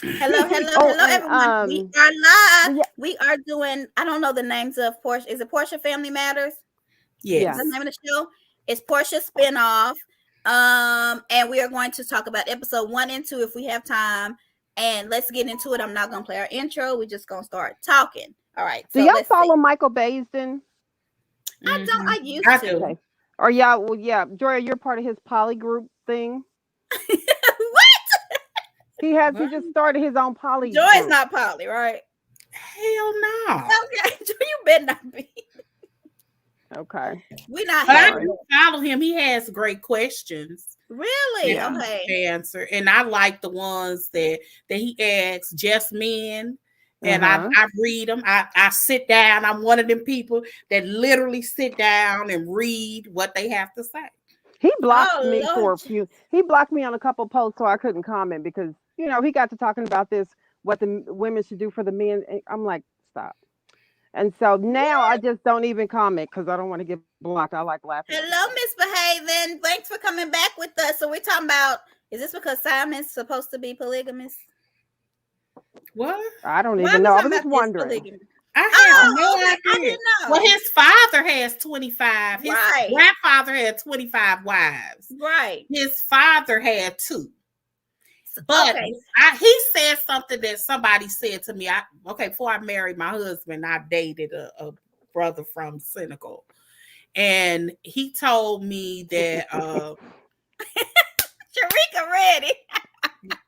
Hello, and everyone. We are live. yeah, We are doing, I don't know the names of Porsche. Is it Porsche Family Matters? Is yeah. that the Yes. name of the show? It's Porsche spinoff. And we are going to talk about episode 1 and 2 if we have time. And let's get into it. I'm not gonna play our intro. We're just gonna start talking. All right, Do so y'all let's see. follow Michael Baisden? I don't, Hmm. I used I to. do. Okay. Or y'all, well, yeah, Joy, you're part of his poly group thing. What? He What? just started his own poly Joy is group. not Polly, right? Hell no. Okay, Joy, you better not be. Okay. We're not But I having Sorry. do it. follow him. He has great questions Really? that Yeah. Okay. he answer, and I like the ones that he asks just men. And Uh-huh. I read them. I sit down. I'm one of them people that literally sit down and read what they have to say. He blocked Oh me for Lord. a few. He blocked me on a couple posts so I couldn't comment because, he got to talking about this, what the women should do for the men. And I'm like, stop. And so now I just don't even comment because I don't want to get blocked. I like laughing at people. Hello, Misbehaving. Thanks for coming back with us. So we're talking about, is this because Simon's supposed to be polygamous? What? I don't Why are even we know. I talking was about just his wondering. polygamy? I have Oh, no okay. I idea. didn't know. Well, his father has 25. His Right. grandfather had 25 wives. Right. His father had 2. But Okay. he said something that somebody said to me. Before I married my husband, I dated a brother from Senegal. And he told me that Sharika ready.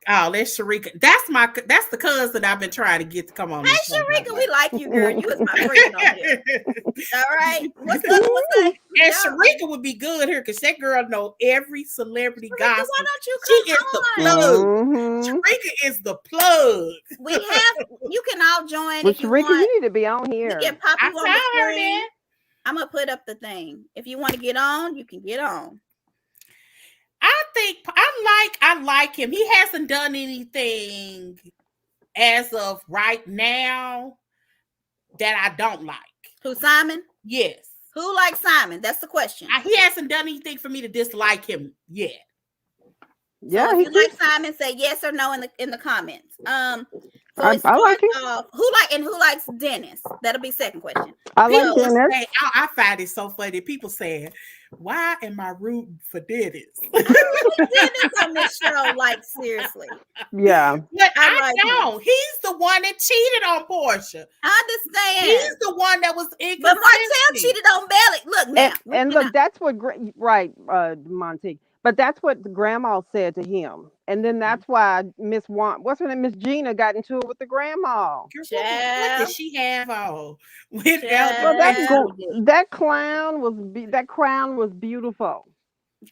oh, that's Sharika. That's the cousin I've been trying to get to come on Hey, this show. Sharika, we like you, girl. You is my friend on here. All right. What's the other one say? And Y'all, Sharika would be good here because that girl know every celebrity Sharika, gossip. why don't you She come is the on? plug. Mm-hmm. Sharika is the plug. You can all join Well, if you Sharika, want. you need to be on We here. can pop I you told on the her screen. that. I'm gonna put up the thing. If you want to get on, you can get on. I like him. He hasn't done anything as of right now that I don't like. Who, Simon? Yes. Who likes Simon? That's the question. He hasn't done anything for me to dislike him yet. Yeah, So if he you like keeps. Simon, say yes or no in the comments. So I it starts like him. off. Who likes Dennis? That'll be second question. I like People So Dennis. say, I find it so funny. People saying, why am I rooting for Dennis? I like Dennis on this show. Like seriously, Yeah. But I I like don't. He's the one that cheated on Portia. I He's understand. the one that was But inconsistent. Martell cheated on Belly. Look now. And look, that's what right, Monty. But that's what the grandma said to him, and then that's why what's her name, Miss Gina, got into it with the grandma. Girl, what did Child, she have on with Well, that elderberry child, booty? that clown was that crown was beautiful.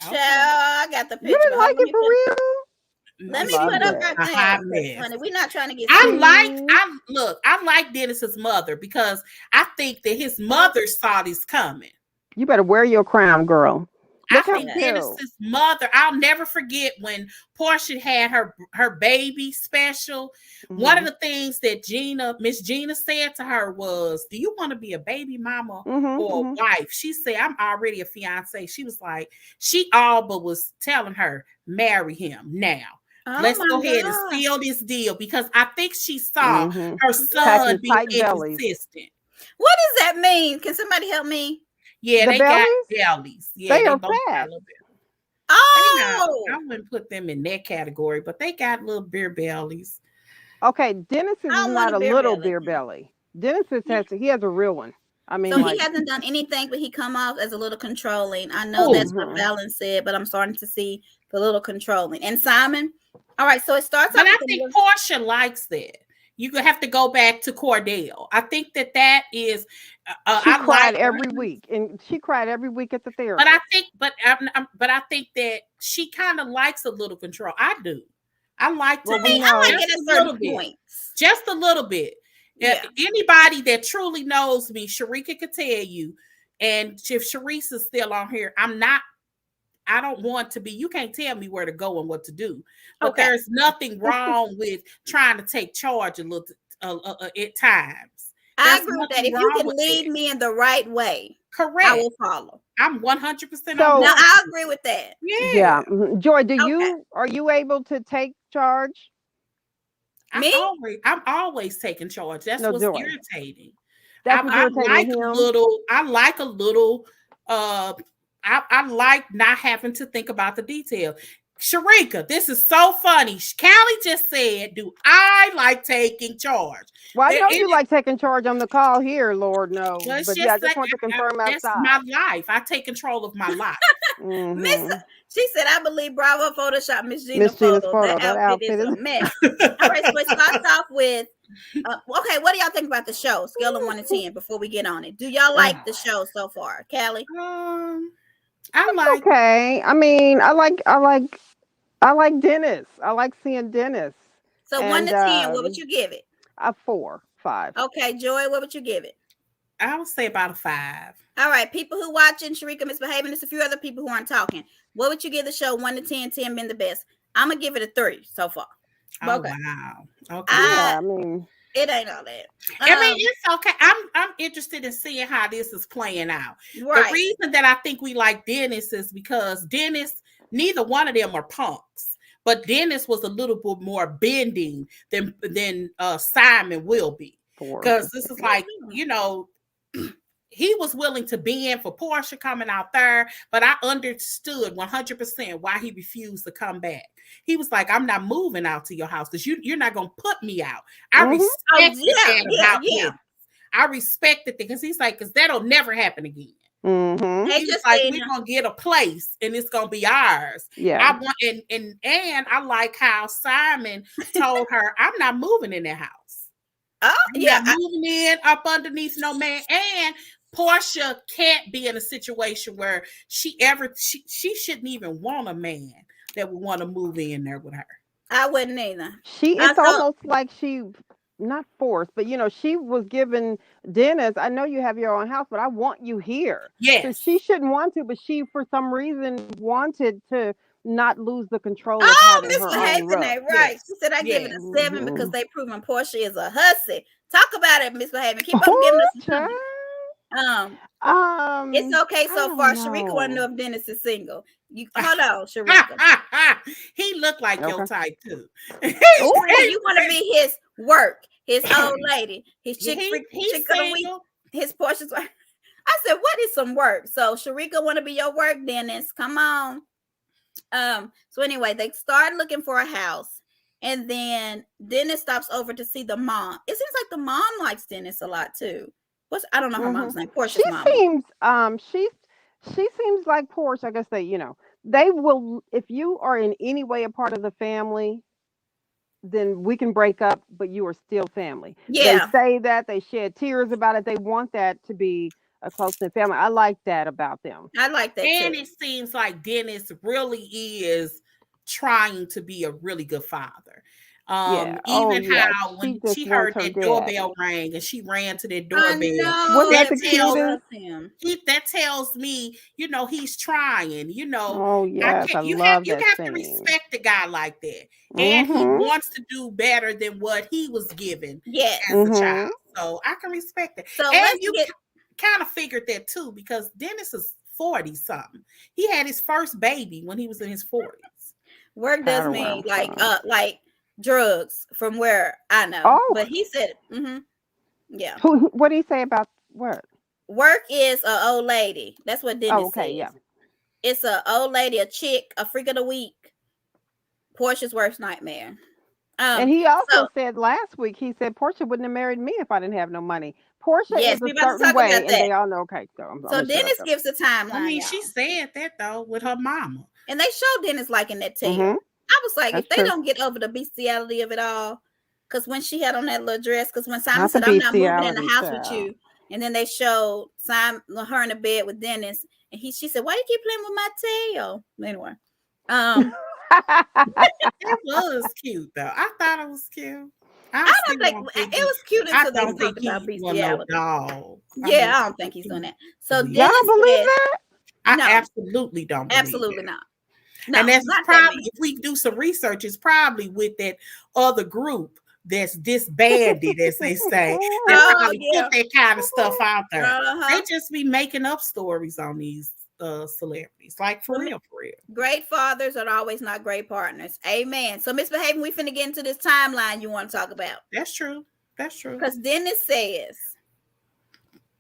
child. Okay. I got the You picture. didn't But hold like on, it for real? let I me She put loved up was it. our a hot thing, mess. honey. We're not trying to get sued. I like Dennis's mother because I think that his mother saw this coming. You better wear your crown, girl. I Look how think Yeah. cute. Dennis's mother, I'll never forget when Portia had her baby special. One of Mhm. the things that Miss Gina said to her was, "Do you want to be a baby mama Mhm. or Mhm. a wife?" She said, "I'm already a fiance." She was like, she all but was telling her, "Marry him now. Oh Let's go my ahead and God. seal this deal," because I think she saw Mhm. her Packing son being tight bellies. inconsistent. What does that mean? Can somebody help me? Yeah, The they got bellies, bellies. Yeah, they they are both got a fat. little bit. They not. Oh, I wouldn't put them in that category, but they got little beer bellies. Okay, Dennis's I is don't want not a a beer little belly. beer belly. Dennis's he has a real one. I mean, So he like, hasn't done anything, but he come off as a little controlling. I know Oh, that's what mhm. Fallon said, but I'm starting to see the little controlling. And Simon, all right. So it starts but off I with think the Portia likes that. You have to go back to Cordell. I think that is. She I like cried every week, and she cried every week at the But I therapist. think, but I think that she kind of likes a little control. I do. I like to Well, we be I like know. it just at a certain little bit, points. just a little bit. Yeah. Anybody that truly knows me, Sharika could tell you. And if Sharice's still on here, I'm not. I don't want to be. You can't tell me where to go and what to do. But Okay. there's nothing wrong with trying to take charge a little at times. I There's agree with that. nothing If you wrong can with lead that. me in the right way, I Correct. will follow. I'm 100% on Now So, board I with you. agree with that. Yeah. yeah, Joy, Okay. are you able to take charge? Me? I'm always taking charge. That's No, what's Joy. irritating. That's what's irritating to him. I like a little I like not having to think about the detail. Sharika, this is so funny. Callie just said, do I like taking charge? Well, I know you like taking charge on the call here, Lord knows. Well, But yeah, I just want to confirm that's outside. my life. I take control of my life. She said, I believe Bravo Photoshop Miss Gina's photo. photo. That outfit is a mess. All right, so it starts off with okay, what do y'all think about the show? Scale of 1 to 10 before we get on it. Do y'all like the show so far? Callie? I like okay. I mean, I like Dennis. I like seeing Dennis. So 1 to 10, what would you give it? A 4, 5. Okay, Joy, what would you give it? I would say about a 5. All right, people who watching, Sharika misbehaving, there's a few other people who aren't talking. What would you give the show 1 to 10, 10 being the best? I'm gonna give it a 3 so far. Oh, okay. Wow. Okay. Yeah, I mean, it ain't all that. I mean, it's okay. I'm interested in seeing how this is playing out. Right. The reason that I think we like Dennis is because Dennis, neither one of them are punks, but Dennis was a little bit more bending than Simon will be. Because this is like, you know, he was willing to bend for Porsha coming out there, but I understood 100% why he refused to come back. He was like, I'm not moving out to your house because you're not going to put me out. I respect that about him. I respect it because he's like, because that'll never happen again. He's like, we're going to get a place and it's going to be ours. Yeah. I want, and I like how Simon told her, I'm not moving in that house. Oh, I'm not moving in up underneath no man. And Porsha can't be in a situation where she shouldn't even want a man that would want to move in there with her. I wouldn't either. It's almost like she not forced, but you know, she was given Dennis, I know you have your own house, but I want you here. Yes. So she shouldn't want to, but she for some reason wanted to not lose the control of having her own roof. Right. Yes. She said I give it a 7 because they proven Porsha is a hussy. Talk about it, Misbehaving. Keep on giving us some. It's okay so far. Sharika want to know if Dennis is single. You hold on, Sharika. He looked like your type too. You want to be his work, his old lady, his chick of the week, his Porsha's work. I said, what is some work? So Sharika want to be your work, Dennis. Come on. So anyway, they start looking for a house, and then Dennis stops over to see the mom. It seems like the mom likes Dennis a lot too. I don't know her mom's name. Porsha's mom. She seems like Porsha. I guess they will, if you are in any way a part of the family, then we can break up, but you are still family. Yeah. They say that, they shed tears about it. They want that to be a close-knit family. I like that about them. I like that and too. It seems like Dennis really is trying to be a really good father. How when she heard that doorbell ring and she ran to that doorbell, that tells me, he's trying. You have to respect a guy like that, and he wants to do better than what he was given as a child. So I can respect that. So and you kind of figured that too, because Dennis is 40 something. He had his first baby when he was in his 40s. Work does mean like drugs from where I know. But he said, yeah. What do you say about work? Work is an old lady. That's what Dennis says. Yeah. It's an old lady, a chick, a freak of the week. Porsha's worst nightmare. And he also said last week, he said Porsha wouldn't have married me if I didn't have no money. Porsha is a certain way, and they all know. Okay, so Dennis gives the timeline. I mean, she said that though with her mama, and they showed Dennis liking that tail. I was like, if they don't get over the bestiality of it all, because when she had on that little dress, because when Simon said, I'm not moving in the house with you, and then they showed Simon, her in the bed with Dennis, and she said, why do you keep playing with my tail? Anyway, it was cute though. I thought it was cute. I don't think it was cute until they talked about bestiality. Yeah, I don't think he's doing that. So y'all believe that? I absolutely don't believe absolutely that. not. No, and that's probably, if we do some research, it's probably with that other group that's disbanded, as they say. They probably put that kind of stuff out there. They just be making up stories on these celebrities. Like for real, for real. Great fathers are always not great partners. Amen. So, Miss Behavior, we finna get into this timeline you want to talk about. That's true. That's true. Because Dennis says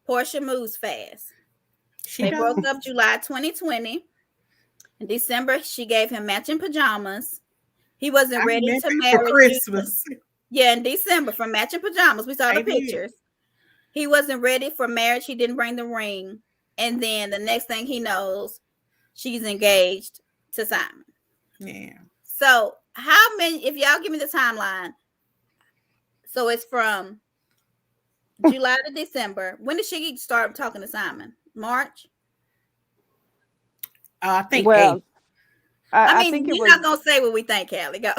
Porsha moves fast. They Does. broke up July 2020. In December, she gave him matching pajamas. He wasn't ready to marry for Christmas. Yeah, in December for matching pajamas. We saw the pictures. He wasn't ready for marriage. He didn't bring the ring. And then the next thing he knows, she's engaged to Simon. Yeah. So how many, if y'all give me the timeline, so it's from July to December. When did she start talking to Simon? March? I think well, I mean, we're not going to say what we think, Callie. Go.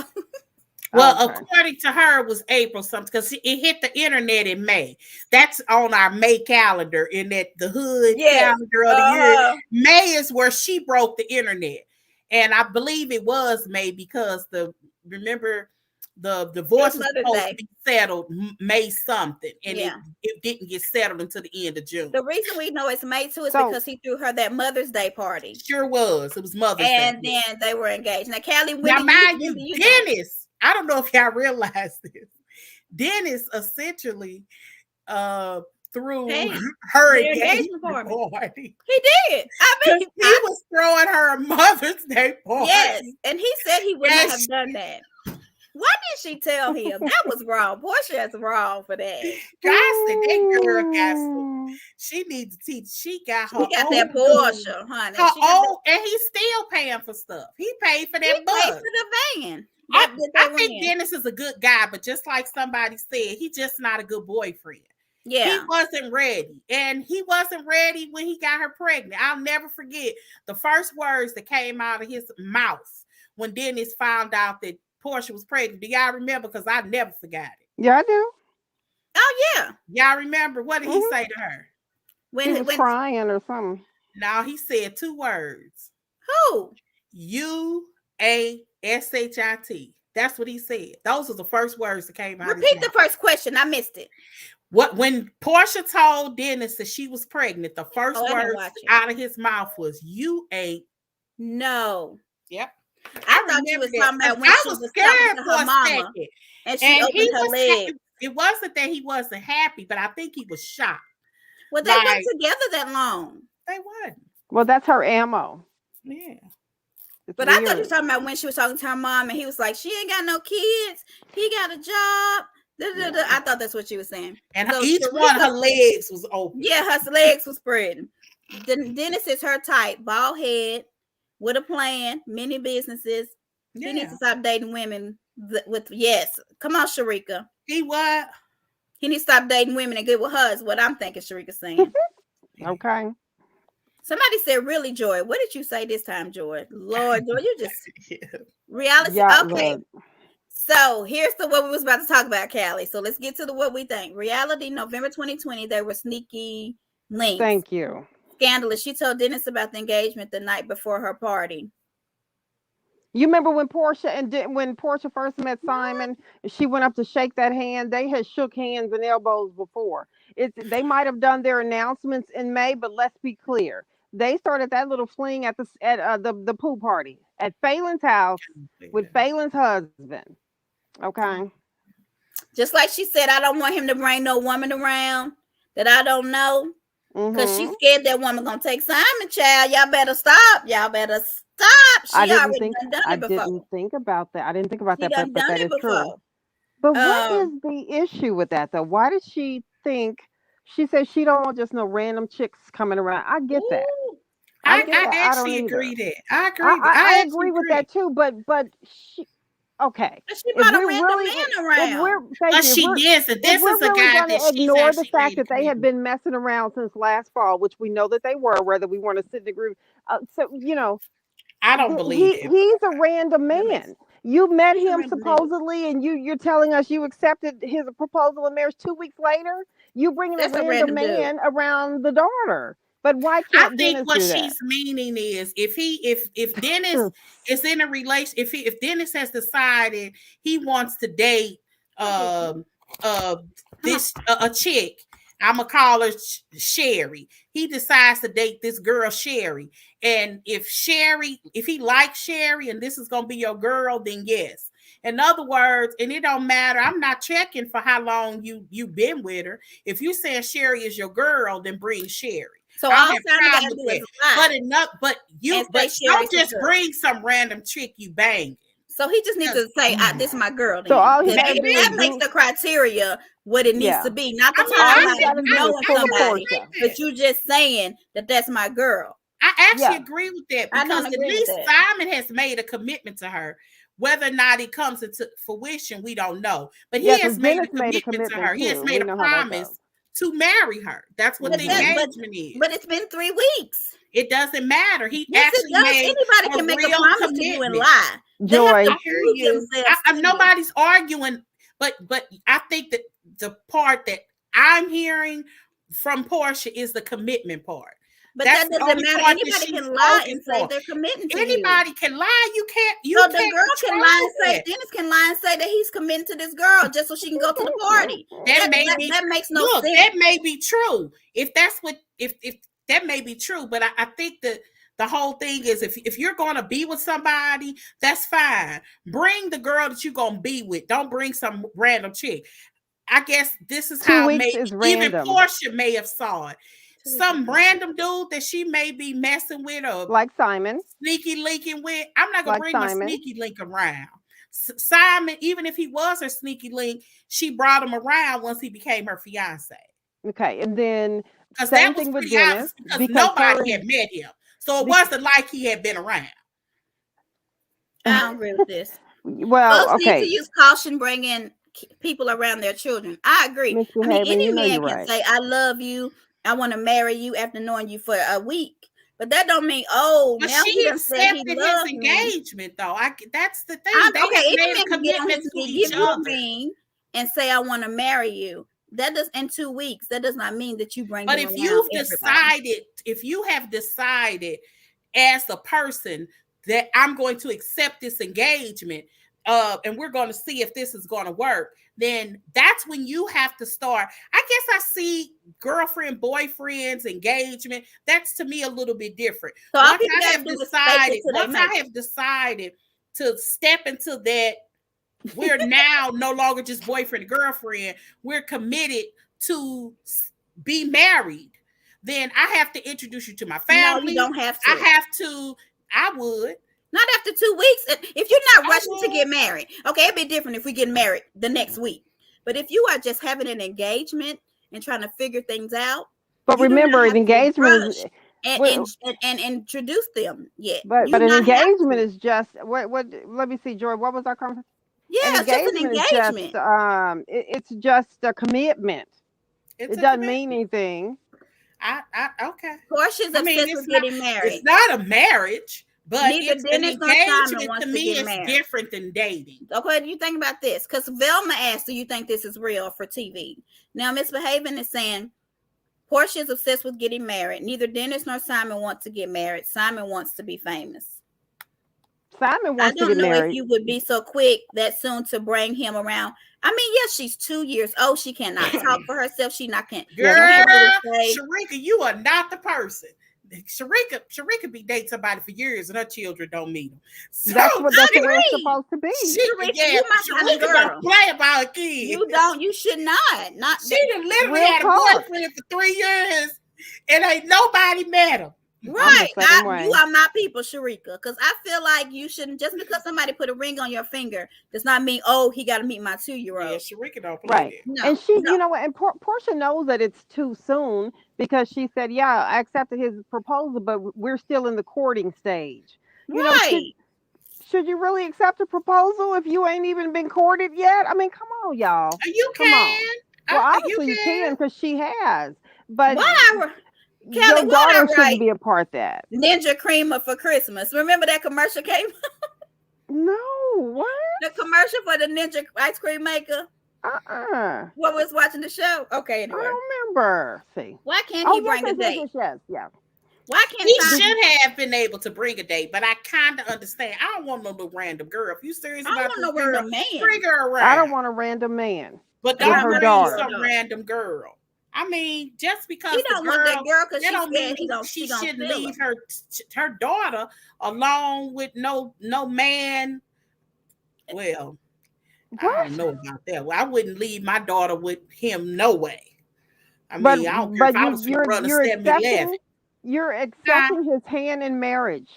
Well, according to her, it was April something because it hit the internet in May. That's on our May calendar in that the hood calendar of the year. May is where she broke the internet, and I believe it was May because remember the divorce was supposed to be settled May something, and it didn't get settled until the end of June. The reason we know it's May too is because he threw her that Mother's Day party. Sure was. It was Mother's Day, and then they were engaged. Now, Callie, now mind you, Dennis. I don't know if y'all realize this. Dennis essentially threw her engagement party. He did. I mean, he was throwing her a Mother's Day party. Yes, and he said he would not have done that. Why did she tell him? That was wrong. Porsha is wrong for that. I said that girl got she needs to teach. She got that Porsha, honey. And he's still paying for stuff. He paid for that bus. He paid for the van. I think Dennis is a good guy, but just like somebody said, he's just not a good boyfriend. Yeah. He wasn't ready. And he wasn't ready when he got her pregnant. I'll never forget the first words that came out of his mouth when Dennis found out that Porsha was pregnant. Do y'all remember? Because I never forgot it. Yeah, I do. Oh, yeah. Y'all remember? What did he say to her? He was crying or something. No, he said 2 words. Who? UASHIT. That's what he said. Those were the first words that came out. Repeat the first question. I missed it. When Porsha told Dennis that she was pregnant, the first words out of his mouth was, "You ain't." No. Yep. I thought you was talking about when she was scared for her mama, and she opened her legs. It wasn't that he wasn't happy, but I think he was shocked. Well, they weren't together that long. They weren't. Well, that's her ammo. Yeah. But I thought you were talking about when she was talking to her mom, and he was like, "She ain't got no kids. He got a job." I thought that's what she was saying. And so each one of her legs was open. Yeah, her legs was spreading. Dennis is her type, bald head, with a plan, many businesses. Yeah. He needs to stop dating women with Come on, Sharika. He what? He needs to stop dating women and get with her is what I'm thinking Sharika's saying. Okay. Somebody said, really, Joy. What did you say this time, Joy? Lord, Joy, you just reality. Yeah, okay. Lord. So here's what we was about to talk about, Callie. So let's get to what we think. Reality, November 2020, there were sneaky links. Thank you. Scandalous. She told Dennis about the engagement the night before her party. You remember when Porsha first met Simon, and she went up to shake that hand? They had shook hands and elbows before. They might have done their announcements in May, but let's be clear. They started that little fling at the pool party at Phelan's house with Phelan's husband. Okay. Just like she said, I don't want him to bring no woman around that I don't know. Because she's scared that woman gonna take Simon, child. Y'all better stop. Y'all better stop. She already done it before. I didn't think about that. I didn't think about that, but that is true. But what is the issue with that, though? Why did she think? She said she don't want just no random chicks coming around. I get that. I actually agree that. I agree. I agree with that too. But she. Okay. But she brought a random man around. But she isn't. This is a guy that she's ignore the fact that they have been messing around since last fall, which we know that they were, whether we want to sit in the group. So, I don't believe it. He's a random man. You met him supposedly, and you're telling us you accepted his proposal of marriage 2 weeks later. You bringing a random man around the daughter. But why can't Dennis do that? I think what she's meaning is if Dennis is in a relation, if Dennis has decided he wants to date a chick, I'm gonna call her Sherry. He decides to date this girl Sherry, and if he likes Sherry, and this is gonna be your girl, then yes. In other words, and it don't matter. I'm not checking for how long you've been with her. If you saying Sherry is your girl, then bring Sherry. So all Simon gotta do is lie. But don't just bring some random chick you bang. So he just needs to say, "This is my girl." Then. So all he that makes the criteria what it needs to be. Not to knowing somebody, but you just saying that that's my girl. I actually agree with that, because at least Simon has made a commitment to her. Whether or not it comes into fruition, we don't know. But he has made a commitment to her. He has made a promise to marry her. That's what the engagement is. But it's been 3 weeks. It doesn't matter. He actually made anybody can make a promise to you and lie. Joy, I hear you. Nobody's arguing, but I think that the part that I'm hearing from Porsha is the commitment part. But that doesn't matter. Anybody can lie and say they're committing to Anybody can lie. You can't. So the girl can lie and say, Dennis can lie and say that he's committing to this girl just so she can go to the party. That makes no sense. That may be true. If that's what, if that may be true, but I think that the whole thing is if you're going to be with somebody, that's fine. Bring the girl that you're going to be with. Don't bring some random chick. I guess this is how even Porsha may have saw it. Some random dude that she may be messing with, or like Simon, sneaky linking with. I'm not gonna bring my sneaky link around. Simon, even if he was her sneaky link, she brought him around once he became her fiance. Okay, and then because that was pretty obvious, because nobody had met him, so it wasn't like he had been around. I don't agree with this. Well, folks need to use caution bringing people around their children. I agree. Mr. Any man can say, "I love you. I want to marry you," after knowing you for a week. But that don't mean, but now she accepted his engagement, though. That's the thing. Any man can get on his knee, give you a ring, and say, "I want to marry you." That does in 2 weeks. That does not mean that you bring. But if you have decided as a person that I'm going to accept this engagement, and we're going to see if this is going to work, then that's when you have to start. I guess I see girlfriend, boyfriends, engagement. That's to me a little bit different. So once I have decided to step into that, we're now no longer just boyfriend and girlfriend. We're committed to be married. Then I have to introduce you to my family. No, you don't have to. I would. Not after 2 weeks. If you're not rushing to get married, okay, it'd be different if we get married the next week. But if you are just having an engagement and trying to figure things out, but remember, an engagement is and introduce them. Yeah, but an engagement is just what? Let me see, Joy. What was our conversation? Yeah, it's just an engagement. It's just a commitment. It doesn't mean anything. Okay. Porsha's obsessed with getting married. It's not a marriage. But it's an engagement to me is different than dating. Okay, you think about this, because Velma asked, "Do you think this is real for TV?" Now, Misbehaving is saying Porsha is obsessed with getting married. Neither Dennis nor Simon wants to get married. Simon wants to be famous. Simon wants to get married. I don't know if you would be so quick that soon to bring him around. I mean, yes, she's 2 years old. She cannot talk for herself. She can't. Girl, Sharika, you are not the person. Sharika be dating somebody for years and her children don't meet him. So that's the way it's supposed to be. Sharika don't play about a kid. You should not. She done literally had a boyfriend for 3 years and ain't nobody met him. Right. You are my people, Sharika. Because I feel like you shouldn't, just because somebody put a ring on your finger does not mean, he got to meet my 2-year-old. Yeah, Sharika don't play right. No, and she, you know what, and Porsha knows that it's too soon, because she said, yeah, I accepted his proposal, but we're still in the courting stage. You know, should you really accept a proposal if you ain't even been courted yet? I mean, come on, y'all. You can. Well, obviously you can, because she has. But whatever. Kelly, your daughter shouldn't be a part of that. Ninja creamer for Christmas. Remember that commercial came? No, what? The commercial for the Ninja ice cream maker. What was watching the show? Okay, anyway. I don't remember. See, why can't he bring a date? Yes. Why can't he should have been able to bring a date? But I kind of understand. I don't want no little random girl. If you serious about this girl, random man. Bring her around. I don't want a random man. But don't bring some random girl. I mean, just because She the don't want that girl, girl because that she's don't mean scared she she gonna shouldn't feel leave him. her daughter alone with no man. Well, I don't What? know about that. Well, I wouldn't leave my daughter with him no way. I But mean, I don't care if but I you was going to run a 7-Eleven. you're Nah. accepting his hand in marriage.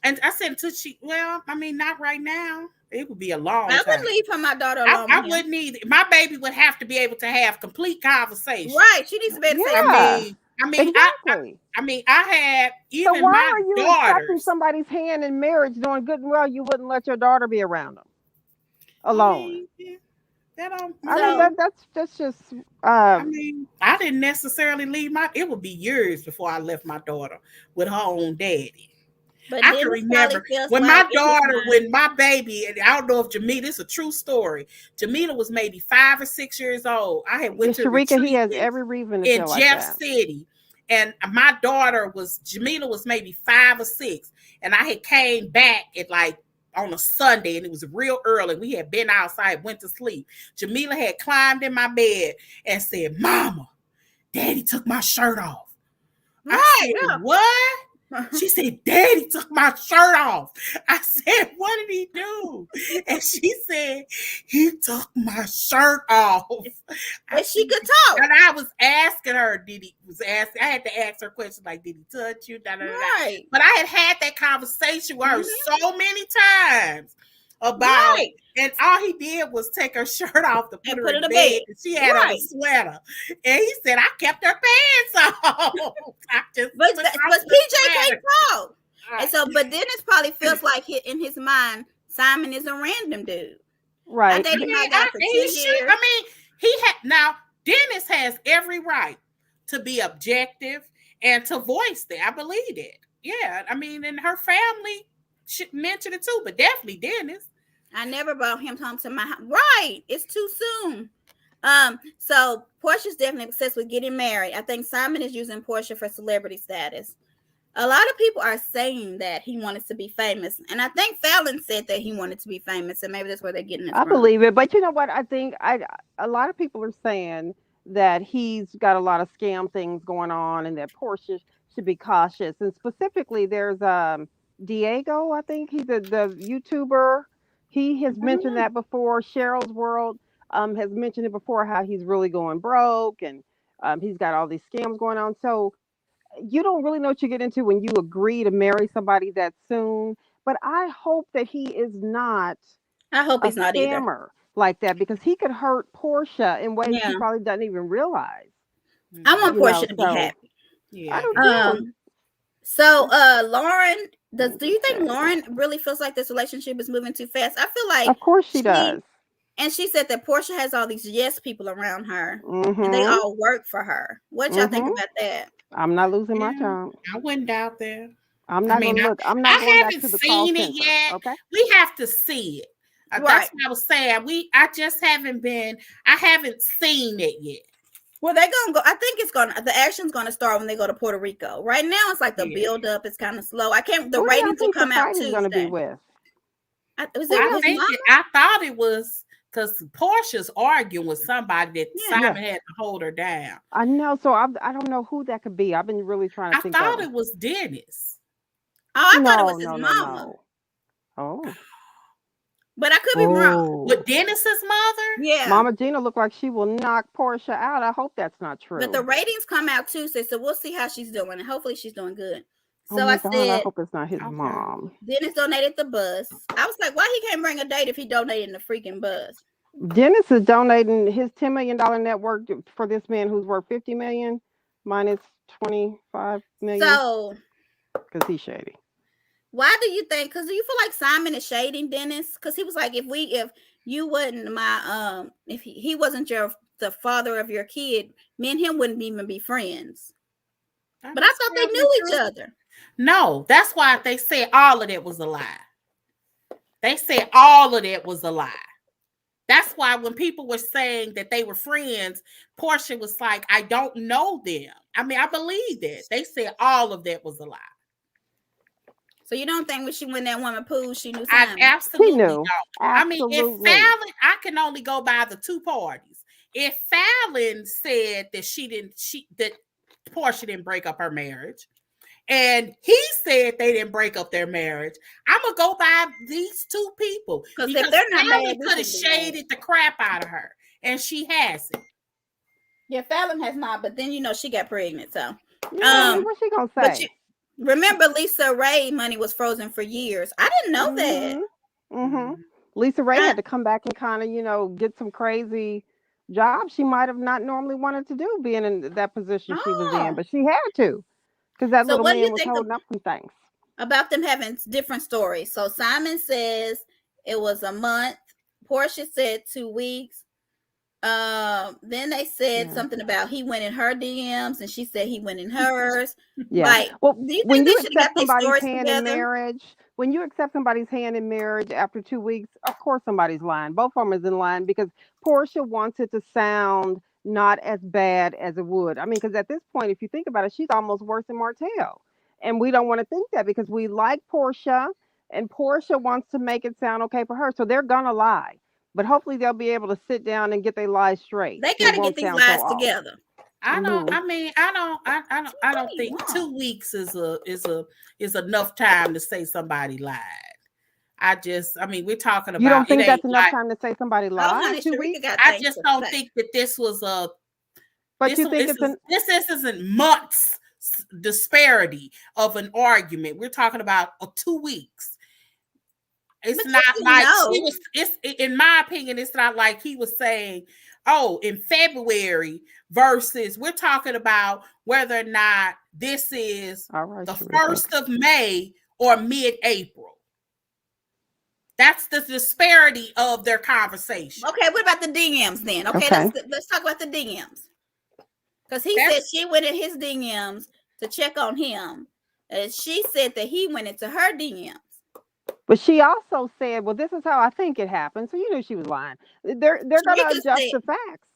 And I said to she, well, I mean, not right now. It would be a long I time. wouldn't leave my daughter alone. I wouldn't either. My baby would have to be able to have complete conversation. Right. She needs to be able to say, Exactly. I had So even why my are you accepting daughters. somebody's hand in marriage, knowing good and well you wouldn't let your daughter be around them I alone? mean, yeah, that don't. I mean So that's just I mean, I didn't necessarily leave it would be years before I left my daughter with her own daddy. but I then can it probably remember feels when like my in his daughter, mind. when my baby, and I don't know if Jamila, it's a true story. Jamila was maybe 5 or 6 years old. I had went to a Sharika, he retreat has every reason to in feel like Jeff that. City. And my daughter Jamila was maybe 5 or 6. And I had came back at like on a Sunday and it was real early. We had been outside, went to sleep. Jamila had climbed in my bed and said, Mama, Daddy took my shirt off. Right, I said, yeah. what? She said, Daddy took my shirt off. I said, what did he do? And she said, he took my shirt off. And she could talk. And I was asking her, I had to ask her questions like, did he touch you? Right. But I had that conversation with her so many times about it. And all he did was take her shirt off to put her in bed. And she had on a sweater. And he said, I kept her pants on. But PJ can't talk. Right. And so, but Dennis probably feels like in his mind, Simon is a random dude. Right. I think my guy for 2 years. I mean, now Dennis has every right to be objective and to voice that. I believe it. Yeah. I mean, and her family should mention it too, but definitely Dennis. I never brought him home to my house. Right. It's too soon. So Porsha's definitely obsessed with getting married. I think Simon is using Porsha for celebrity status. A lot of people are saying that he wanted to be famous. And I think Fallon said that he wanted to be famous. And maybe that's where they're getting it from. I believe it. But you know what? I think a lot of people are saying that he's got a lot of scam things going on and that Porsha should be cautious. And specifically, there's Diego, I think he's the YouTuber. He has mentioned that before. Cheryl's World has mentioned it before, how he's really going broke and he's got all these scams going on. So you don't really know what you get into when you agree to marry somebody that soon. But I hope that he is not. I hope he's not either like that, because he could hurt Porsha in ways he probably doesn't even realize. I want Porsha to be happy. Yeah. I do. So Lauren, do you think Lauren really feels like this relationship is moving too fast? I feel like of course she does. And she said that Porsha has all these yes people around her, and they all work for her. What y'all think about that? I'm not losing my job. I wouldn't doubt that. I'm not going to look. I'm not going back to the call center. Yet. Okay. We have to see it. That's what I was saying. I just haven't seen it yet. Well, they're gonna go. I think the action's gonna start when they go to Puerto Rico. Right now, it's like the build up is kind of slow. The ratings will come out Tuesday. Going to be with? I thought it was because Portia's arguing with somebody that Simon had to hold her down. I know. So I don't know who that could be. I've been really trying to think. I thought it was Dennis. Oh, I thought it was his mama. No. Oh. But I could be wrong. With Dennis's mother? Yeah. Mama Gina looked like she will knock Porsha out. I hope that's not true. But the ratings come out Tuesday, so we'll see how she's doing. And hopefully she's doing good. So I hope it's not his mom. Dennis donated the bus. I was like, why he can't bring a date if he donated the freaking bus? Dennis is donating his $10 million net worth for this man who's worth $50 million minus $25 million. So, because he's shady. Why do you think? Because do you feel like Simon is shading Dennis? Because he was like, if you wasn't my if he wasn't the father of your kid, me and him wouldn't even be friends. But I thought they knew each other. No, that's why they said all of that was a lie. They said all of that was a lie. That's why when people were saying that they were friends, Porsha was like, I don't know them. I mean, I believe that. They said all of that was a lie. So you don't think when she went that woman pool, she knew Simon? I absolutely she knew. don't. I mean, if Fallon, I can only go by the two parties. if Fallon said that that Porsha didn't break up her marriage, and he said they didn't break up their marriage, I'm gonna go by these two people because if they're not Fallon married, could have shaded the crap out of her, and she hasn't. Yeah, Fallon has not, but then she got pregnant, so what's she gonna say? Remember, Lisa Ray money was frozen for years. I didn't know that. Lisa Ray had to come back and kind of, get some crazy job she might have not normally wanted to do, being in that position she was in, but she had to, because that little man was holding up some things. About them having different stories. So Simon says it was a month. Porsha said 2 weeks. Then they said something about he went in her DMs and she said he went in hers. Yeah. Like, well, do you when think you they should have accept got these somebody's stories hand together? in marriage, when you accept somebody's hand in marriage after 2 weeks, of course somebody's lying. Both of them is in line, because Porsha wants it to sound not as bad as it would. I mean, because at this point, if you think about it, she's almost worse than Martell. And we don't want to think that, because we like Porsha, and Porsha wants to make it sound okay for her. So they're going to lie. But hopefully they'll be able to sit down and get their lies straight. They got to get these lies together. I don't. I mean, I don't think 2 weeks is enough time to say somebody lied. We're talking about. You don't think that's enough time to say somebody lied? 2 weeks? I just don't think that this was a. But you think this isn't months disparity of an argument. We're talking about 2 weeks. It's not like he was. It's, in my opinion, it's not like he was saying, "Oh, in February," versus we're talking about whether or not this is the 1st of May or mid-April. That's the disparity of their conversation. Okay, what about the DMs then? Okay. Let's talk about the DMs, because he said she went in his DMs to check on him, and she said that he went into her DMs. But she also said, well, this is how I think it happened. So you knew she was lying. They're going to adjust the facts.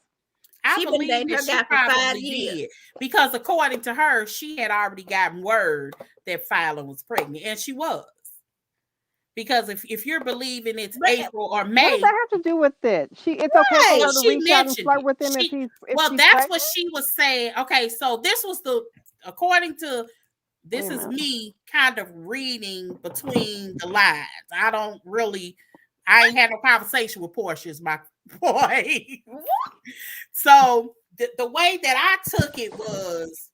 I believe that she probably did. Because according to her, she had already gotten word that Fallon was pregnant. And she was. Because if you're believing it's April or May. What does that have to do with it? It's okay for her to reach out and flirt with him if he's that's pregnant? What she was saying. Okay, so this was according to... This is me kind of reading between the lines. I ain't had no conversation with Porsha, is my point. So the way that I took it was,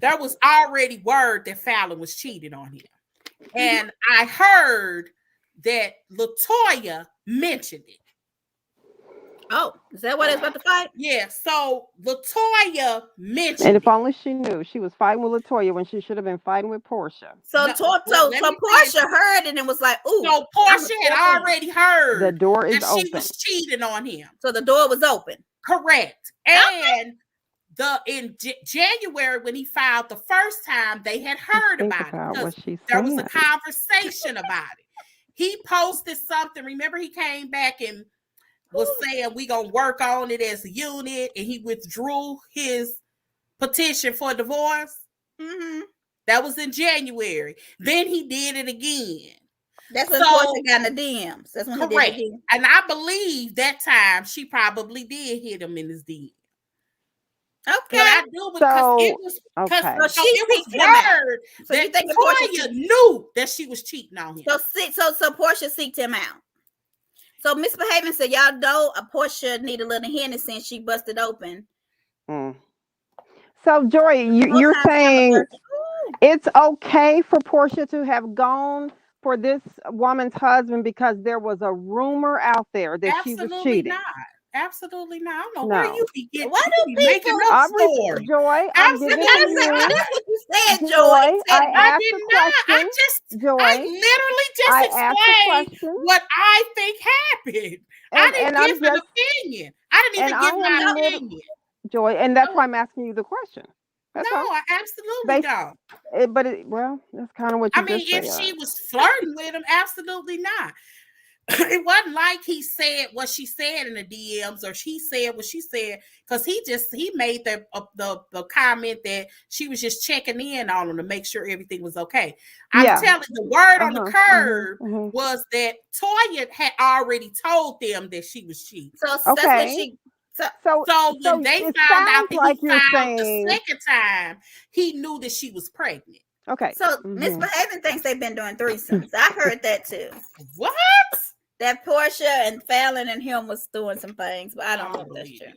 there was already word that Fallon was cheating on him. And I heard that LaToya mentioned it. Oh, is that what it's about to fight? Yeah, so LaToya mentioned and if only she knew. She was fighting with LaToya when she should have been fighting with Porsha. So Porsha heard it and was like, ooh. So Porsha had already heard the door is open. She was cheating on him. So the door was open. Correct. And in January, when he filed the first time, they had heard about it. There was a conversation about it. He posted something. Remember, he came back and was saying we gonna work on it as a unit, and he withdrew his petition for divorce. Mm-hmm. That was in January. Then he did it again. That's when Porsha got in the DMs. That's when he did it again. And I believe that time she probably did hit him in his DM. Okay. But I do, because it was word that Toya knew that she was cheating on him. So Porsha seeked him out. So Misbehaving said, y'all know a Porsha need a little Hennessy since she busted open. So Joy, you're saying it's okay for Porsha to have gone for this woman's husband because there was a rumor out there that she was cheating? Absolutely not. I don't know where you be getting. Why do people making up stories? Joy, I'm giving you. That's what you said, Joy. I did not. I literally just explained what I think happened. I didn't give an opinion. I didn't even give my opinion. Joy, and that's why I'm asking you the question. That's no, I absolutely don't. But that's kind of what you just said. If she was flirting with him, absolutely not. It wasn't like he said what she said in the DMs, or she said what she said, because he made the comment that she was just checking in on him to make sure everything was okay. I'm telling the word on the curb was that Toya had already told them that she was cheating. So that's what So when they it found out sounds that like he you're found saying, the second time, he knew that she was pregnant. okay. So Misbehaving thinks they've been doing threesomes. I heard that too. What? That Porsha and Fallon and him was doing some things, but I don't know if that's true.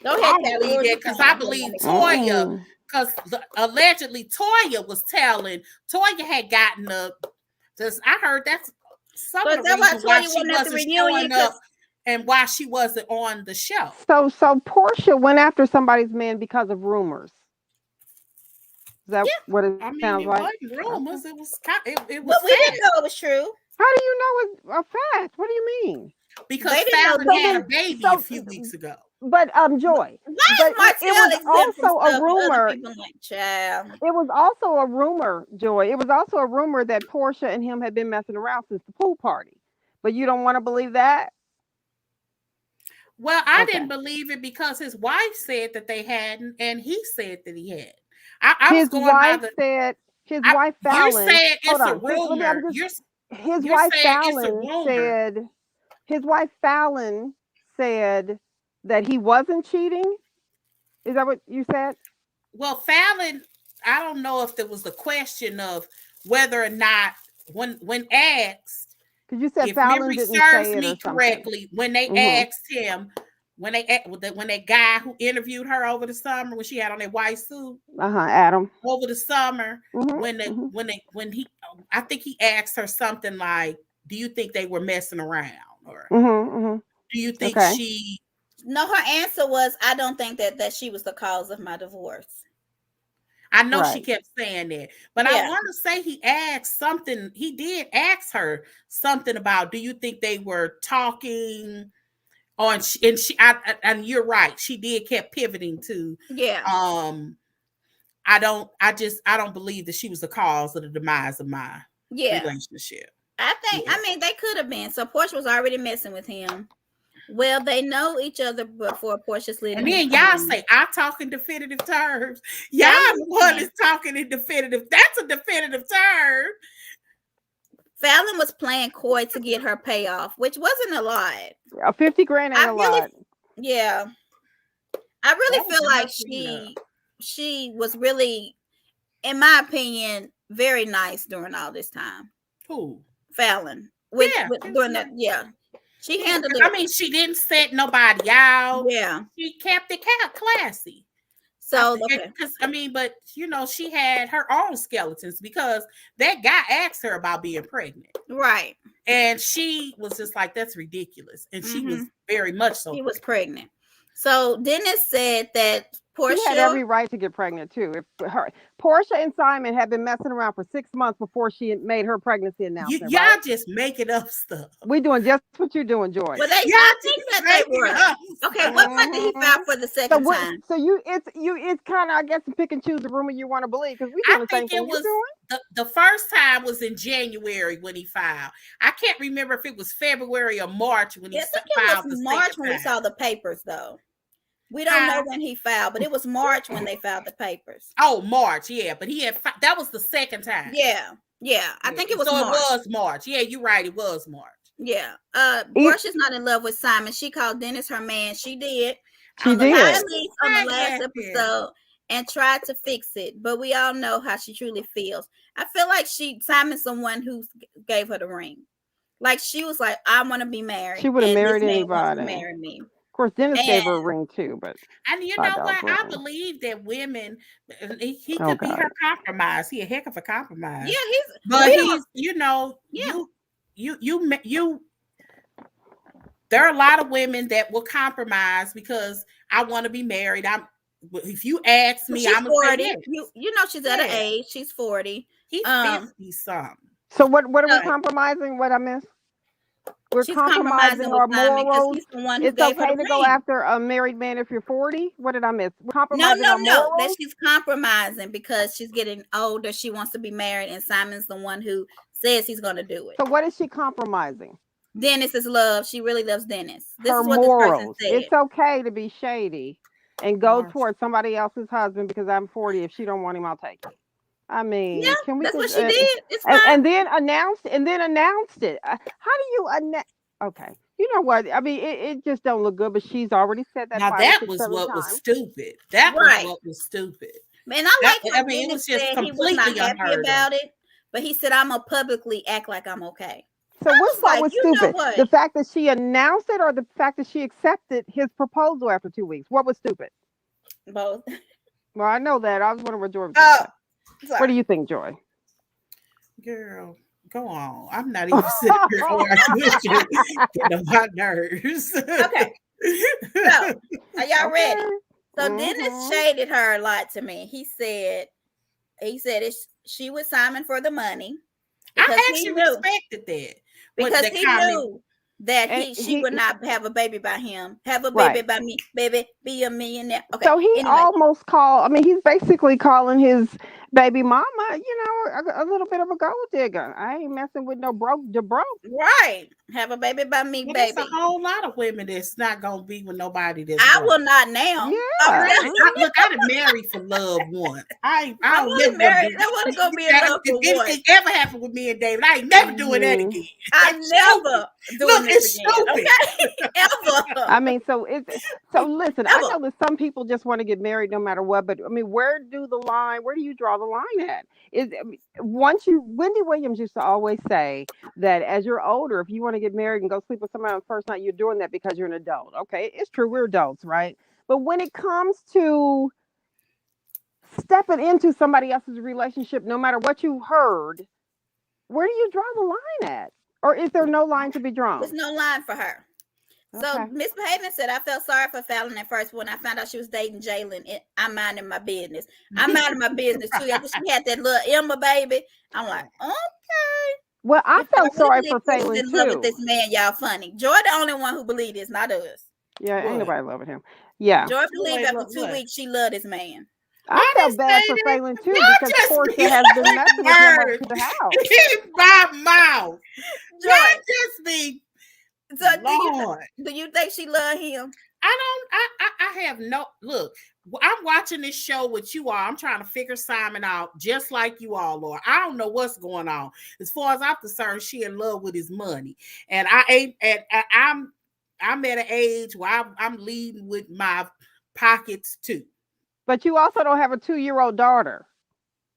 Go I ahead, don't believe that because I believe Toya, because allegedly Toya was telling Toya had gotten I heard that's some of the reason why she wasn't showing up and why she wasn't on the show. So Porsha went after somebody's man because of rumors. Is that what it sounds like? It wasn't rumors. Okay. It was it was. But we didn't know it was true. How do you know it's a fact? What do you mean? Because Fallon had a baby a few weeks ago. But Joy, it was also a rumor. It was also a rumor, Joy. It was also a rumor that Porsha and him had been messing around since the pool party. But you don't want to believe that? Well, I didn't believe it because his wife said that they hadn't, and he said that he had. His wife said. His wife Fallon. You're saying it's a rumor. His wife Fallon said. His wife Fallon said that he wasn't cheating. Is that what you said? Well, Fallon, I don't know if there was the question of whether or not when asked. Because you said Fallon didn't say it or correctly, when they asked him, when that guy who interviewed her over the summer when she had on that white suit, Adam, over the summer, I think he asked her something like, "Do you think they were messing around, or do you think she?" No, her answer was, "I don't think that she was the cause of my divorce." I know she kept saying that, but I want to say he asked something. He did ask her something about, do you think they were talking on? And you're right. She did kept pivoting to, I don't believe that she was the cause of the demise of my relationship. I mean, they could have been. So Porsha was already messing with him. Well, they know each other before Porsha slid. And then y'all say, I talk in definitive terms. Y'all the one is talking in definitive. That's a definitive term. Fallon was playing coy to get her payoff, which wasn't a lot. $50,000 ain't a lot. Yeah. I really feel like she was really, in my opinion, very nice during all this time. Who? Fallon. During that, she handled it. I mean, she didn't set nobody out. Yeah. She kept it classy. So, but she had her own skeletons because that guy asked her about being pregnant. Right. And she was just like, that's ridiculous. And she was very much so. She was pregnant. So Dennis said that Porsha had every right to get pregnant too. If Porsha and Simon had been messing around for 6 months before she made her pregnancy announcement. Y'all just making up stuff. We're doing just what you're doing, Joy. Well, I think that they were. Okay, what month did he file for the second time? So it's kind of, I guess, pick and choose the rumor you want to believe, because we doing the same thing you're doing. The first time was in January when he filed. I can't remember if it was February or March when he filed. It was March when we saw the papers, though. We don't know when he filed, but it was March when they filed the papers. Oh, March, yeah. But he had that was the second time. Yeah. I think it was March. So it was March. Yeah, you're right. It was March. Yeah. Porsha's not in love with Simon. She called Dennis her man. She did. She did. On the last episode and tried to fix it. But we all know how she truly feels. I feel like Simon's someone who gave her the ring. Like, she was like, I want to be married. She would have married anybody. Marry me. Of course, Dennis gave her a ring too, but you know what? I believe that women, he could be her compromise. He a heck of a compromise. Yeah, he's there are a lot of women that will compromise because I want to be married. If you ask me, I'm 40. You know she's at an age. She's 40. He's 50 something. So what are we compromising? What I missed? We're compromising our morals. It's okay to go after a married man if you're 40. What did I miss? We're compromising our morals? That she's compromising because she's getting older. She wants to be married, and Simon's the one who says he's going to do it. So what is she compromising? Dennis's love. She really loves Dennis. This her is what morals. This person said. It's okay to be shady and go towards somebody else's husband because I'm 40. If she don't want him, I'll take it. I mean, that's what she did. It's fine. And then announced it. How do you announce? Okay, You know what? I mean, it just don't look good. But she's already said that Now 5 or that 6, was 7 what was times. stupid. That was Right. what was stupid. Man, I That, like I how mean, it was Dennis just said he was not completely happy unheard of. about it, but he said, I'm going to publicly act like I'm okay. So I which was part like, was you know stupid? what? The fact that she announced it, or the fact that she accepted his proposal after 2 weeks? What was stupid? Both. Well, I know that. I was wondering what Joy was going to Oh, say. What sorry. do you think, Joy? Girl, go on. I'm not even sitting here arguing with you. Getting on my nerves. Okay. So, are y'all ready? Okay. So Dennis Mhm. shaded her a lot to me. He said she with Simon for the money because I he actually knew respected that. What because the he comment? knew that And she would not have a baby by him, have a baby right. by me, baby, be a millionaire. Okay. So he Anyway, almost called. I mean, he's basically calling his baby mama, a little bit of a gold digger. I ain't messing with no broke de broke. right. Have a baby by me, Well, there's a baby. whole lot of women that's not gonna be with nobody that's I broke. will not now. I'm Yeah. telling Look, I done married for love once. I I'm don't only never gonna married. do That wasn't gonna be enough for if one. anything ever happened with me and David. I ain't never doing that Mhm. again. I'm That's stupid. never doing Look, this it's again. stupid. Okay, I ever, mean, so listen. I ever. know that some people just want to get married no matter what, but I mean, where do you draw the line at? I mean, Wendy Williams used to always say that as you're older, if you want to get married and go sleep with somebody on the first night, you're doing that because you're an adult. Okay, it's true, we're adults, right? But when it comes to stepping into somebody else's relationship, no matter what you heard, where do you draw the line at? Or is there no line to be There's drawn? no line for her. So Okay. Miss Behavior said, I felt sorry for Fallon at first. When I found out she was dating Jalen, I'm minding my business. I'm minding my business too. After she had that little Emma baby, I'm like, okay. Well, I If y'all felt really sorry believe for Portia's Phelan in love with too. this man, y'all funny. Joy the only one who believed this, not us. Yeah, ain't What? nobody loving him. Yeah. Joy You believed ain't after look 2 weeks what? she loved this man. I I felt didn't bad say for that. Phelan too because Y'all just Portia be has been messing with him over words to the house. in my mouth. Y'all Joy, just be so Lord. do you think she loved him? I don't. I have no look. I'm watching this show with you all. I'm trying to figure Simon out, just like you all are. I don't know what's going on. As far as I'm concerned, she in love with his money, and I ain't. And I'm at an age where I'm leading with my pockets too. But you also don't have a 2-year-old daughter.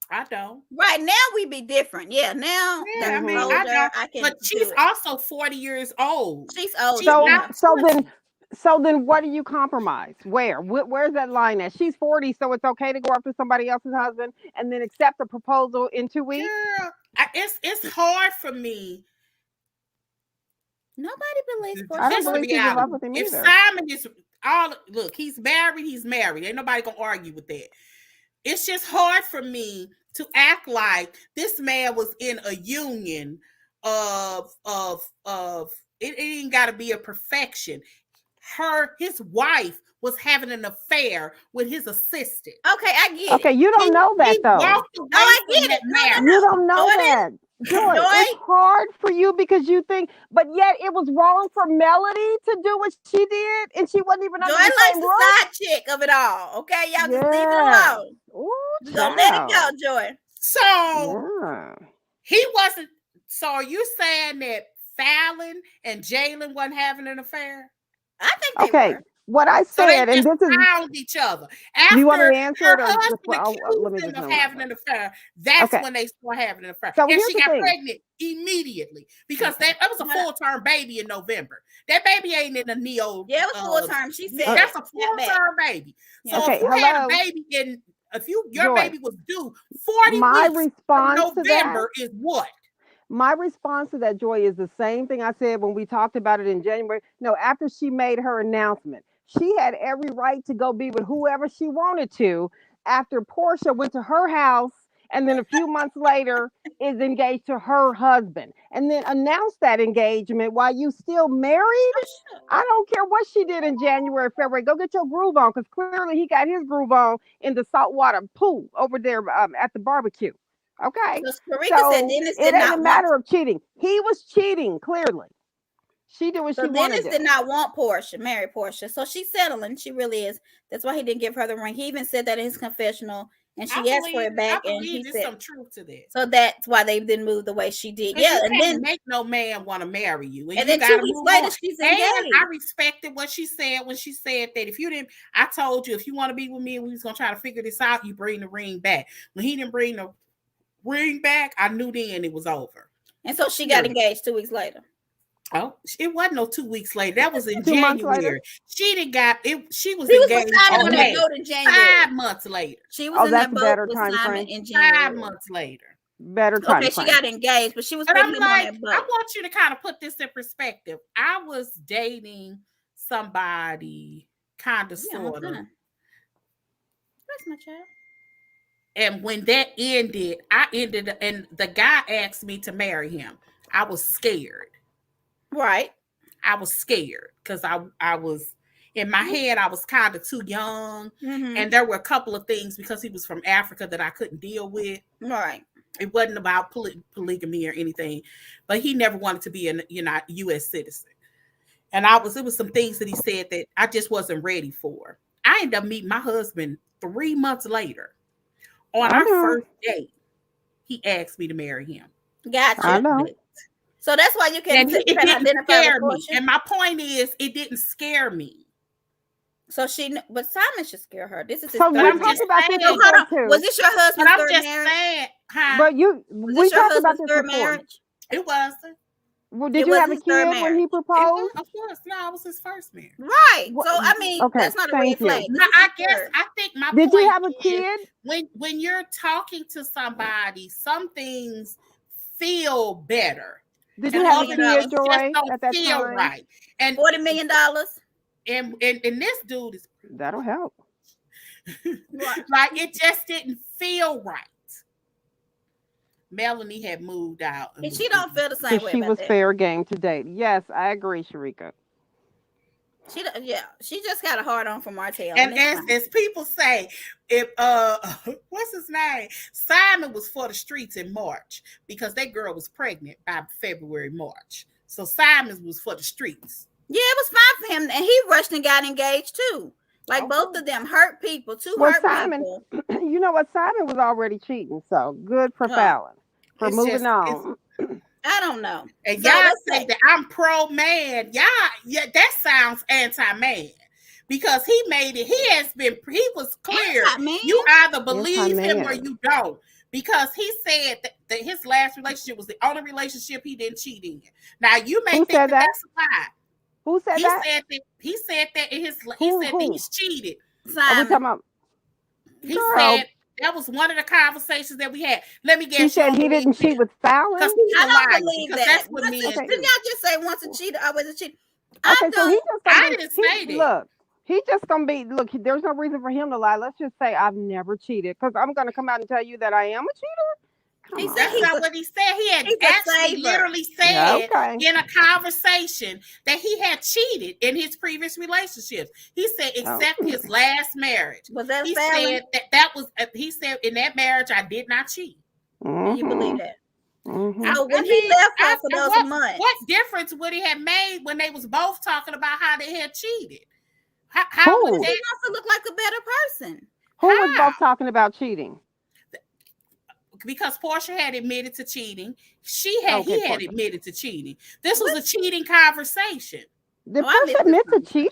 I don't. Right now we be different. Yeah, now that Yeah, I I'm mean, Hmm. I older, don't. I can But do she's it. also 40 years old. She's older, She's So not yeah. so 20. then so then what do you compromise? Where's that line at? She's 40, so it's okay to go after somebody else's husband and then accept the proposal in 2 weeks? Girl, it's hard for me. Nobody believes I Portia don't This the loves believe she's in him. love reality. with him If either. Simon is all look, he's married, he's married. Ain't nobody gonna argue with that. It's just hard for me to act like this man was in a union of it ain't gotta be a perfection. His wife was having an affair with his assistant. Okay, I get Okay, it. you don't know that He though. walked away Oh, I from get that it. marriage. You No. don't know that. Joy, it's Joy, hard for you because you think, but yet it was wrong for Melody to do what she did, and she wasn't even Joy under the likes same the roof. side chick of it all. Okay, y'all just leave it Yeah. alone. Ooh, We're gonna let it go, child. Joy. So Yeah. he wasn't. So are you saying that Fallon and Jalen wasn't having an affair? I think they Okay. were. What I So they said, and just this is, found each other. do you want me After to answer her it or just, husband let accused me them just of know what having happened? an affair, that's Okay. when they started having an affair. So And here's she the got thing. pregnant immediately because Okay. that was a Hold on. full-term baby in November. That baby ain't in a neo. Yeah, it was full term. She said That's a snap back. full-term baby. So Yeah. if Okay. you had a Hello, baby if your Joy. baby was due 40 My weeks from response to that November is what? My response to that, Joy, is the same thing I said when we talked about it in January. No, after she made her announcement, she had every right to go be with whoever she wanted to. After Portia went to her house and then a few months later is engaged to her husband and then announced that engagement while you still married. I don't care what she did in January, February. Go get your groove on because clearly he got his groove on in the saltwater pool over there at the barbecue. Okay. So Sharika said So Dennis it did ain't a not want. matter of cheating. He was cheating, clearly. She did what So she wanted Dennis to did do. not want Portia, marry Portia. So she's settling. She really is. That's why he didn't give her the ring. He even said that in his confessional and she asked for it back, I and believe he there's said some truth to that. so. That's why they didn't move the way she did. And Yeah, you and can't then make no man want to marry you, and you then 2 gotta weeks move later on. she's And engaged. I respected what she said when she said that if you didn't, I told you if you want to be with me and we was gonna try to figure this out, you bring the ring back. When he didn't bring the ring back, I knew then it was over. And so she got engaged 2 weeks later. Oh, it wasn't no 2 weeks later. That was in 2 months later. January. She didn't got it. She was He was engaged signing on that in May. boat in January. 5 months later. She was in that's that a boat better with time Simon frame. in January. 5 months later. Better time Okay, frame. she got engaged, but she was But with I'm him like, on that boat. I want you to kind of put this in perspective. I was dating somebody kind of sort of. That's my child. And when that ended, and the guy asked me to marry him. I was scared. Right. I was scared because I was in my head, I was kind of too young. Mm-hmm. And there were a couple of things because he was from Africa that I couldn't deal with. Right. It wasn't about polygamy or anything, but he never wanted to be a U.S. citizen. And it was some things that he said that I just wasn't ready for. I ended up meeting my husband 3 months later. On our first date, he asked me to marry him. Gotcha. I know. So that's why you can identify with Porsha. And my point is, it didn't scare me. So but Simon should scare her. This is his so third we talked about this before too. Was this your husband's third marriage? Saying, huh? But we talked about this before. Marriage? It wasn't. Well, did you have a kid when he proposed? Of course, no, it was his first marriage. Right. So I mean, that's not a red flag. I think my did point you have a kid? When you're talking to somebody, some things feel better. Did you have a kid, Joy, at that feel time? Right. And $40 million. And this dude is that'll help. Like it just didn't feel right. Melanie had moved out, and she don't feel the same way. She was fair game to date. Yes, I agree, Sharika. She just got a hard on for Martell. And as people say, if what's his name? Simon was for the streets in March because that girl was pregnant by February, March. So Simon was for the streets. Yeah, it was fine for him, and he rushed and got engaged too. Like both of them hurt people. Simon, people. You know what? Simon was already cheating, so good for Fallon for moving on. I don't know. And y'all say that I'm pro man. Yeah, that sounds anti-man. Because he made it, he was clear. Anti-man? You either believe him or you don't. Because he said that his last relationship was the only relationship he didn't cheat in. Now you may think that's a lie. Who said that? He said that in his. He said that he's cheated. Simon. Are we talking about? He said that was one of the conversations that we had. Let me guess. He said he didn't cheat with Fallon. I don't believe that. That's what men. Didn't y'all just say once a cheater, always a cheater? Okay, so I didn't say that. Look, he's just gonna be. Look, there's no reason for him to lie. Let's just say I've never cheated because I'm gonna come out and tell you that I am a cheater. That's not what he said. He had actually literally said in a conversation that he had cheated in his previous relationships. He said, except his last marriage. Was that he said that was. He said in that marriage I did not cheat. Mm-hmm. You believe that? Mm-hmm. So when he left her for those months, what difference would it have made when they was both talking about how they had cheated? How would they also look like a better person? Who was both talking about cheating? Because Porsha had admitted to cheating. He had admitted to cheating. This was a cheating conversation. Did Porsha admit to cheating?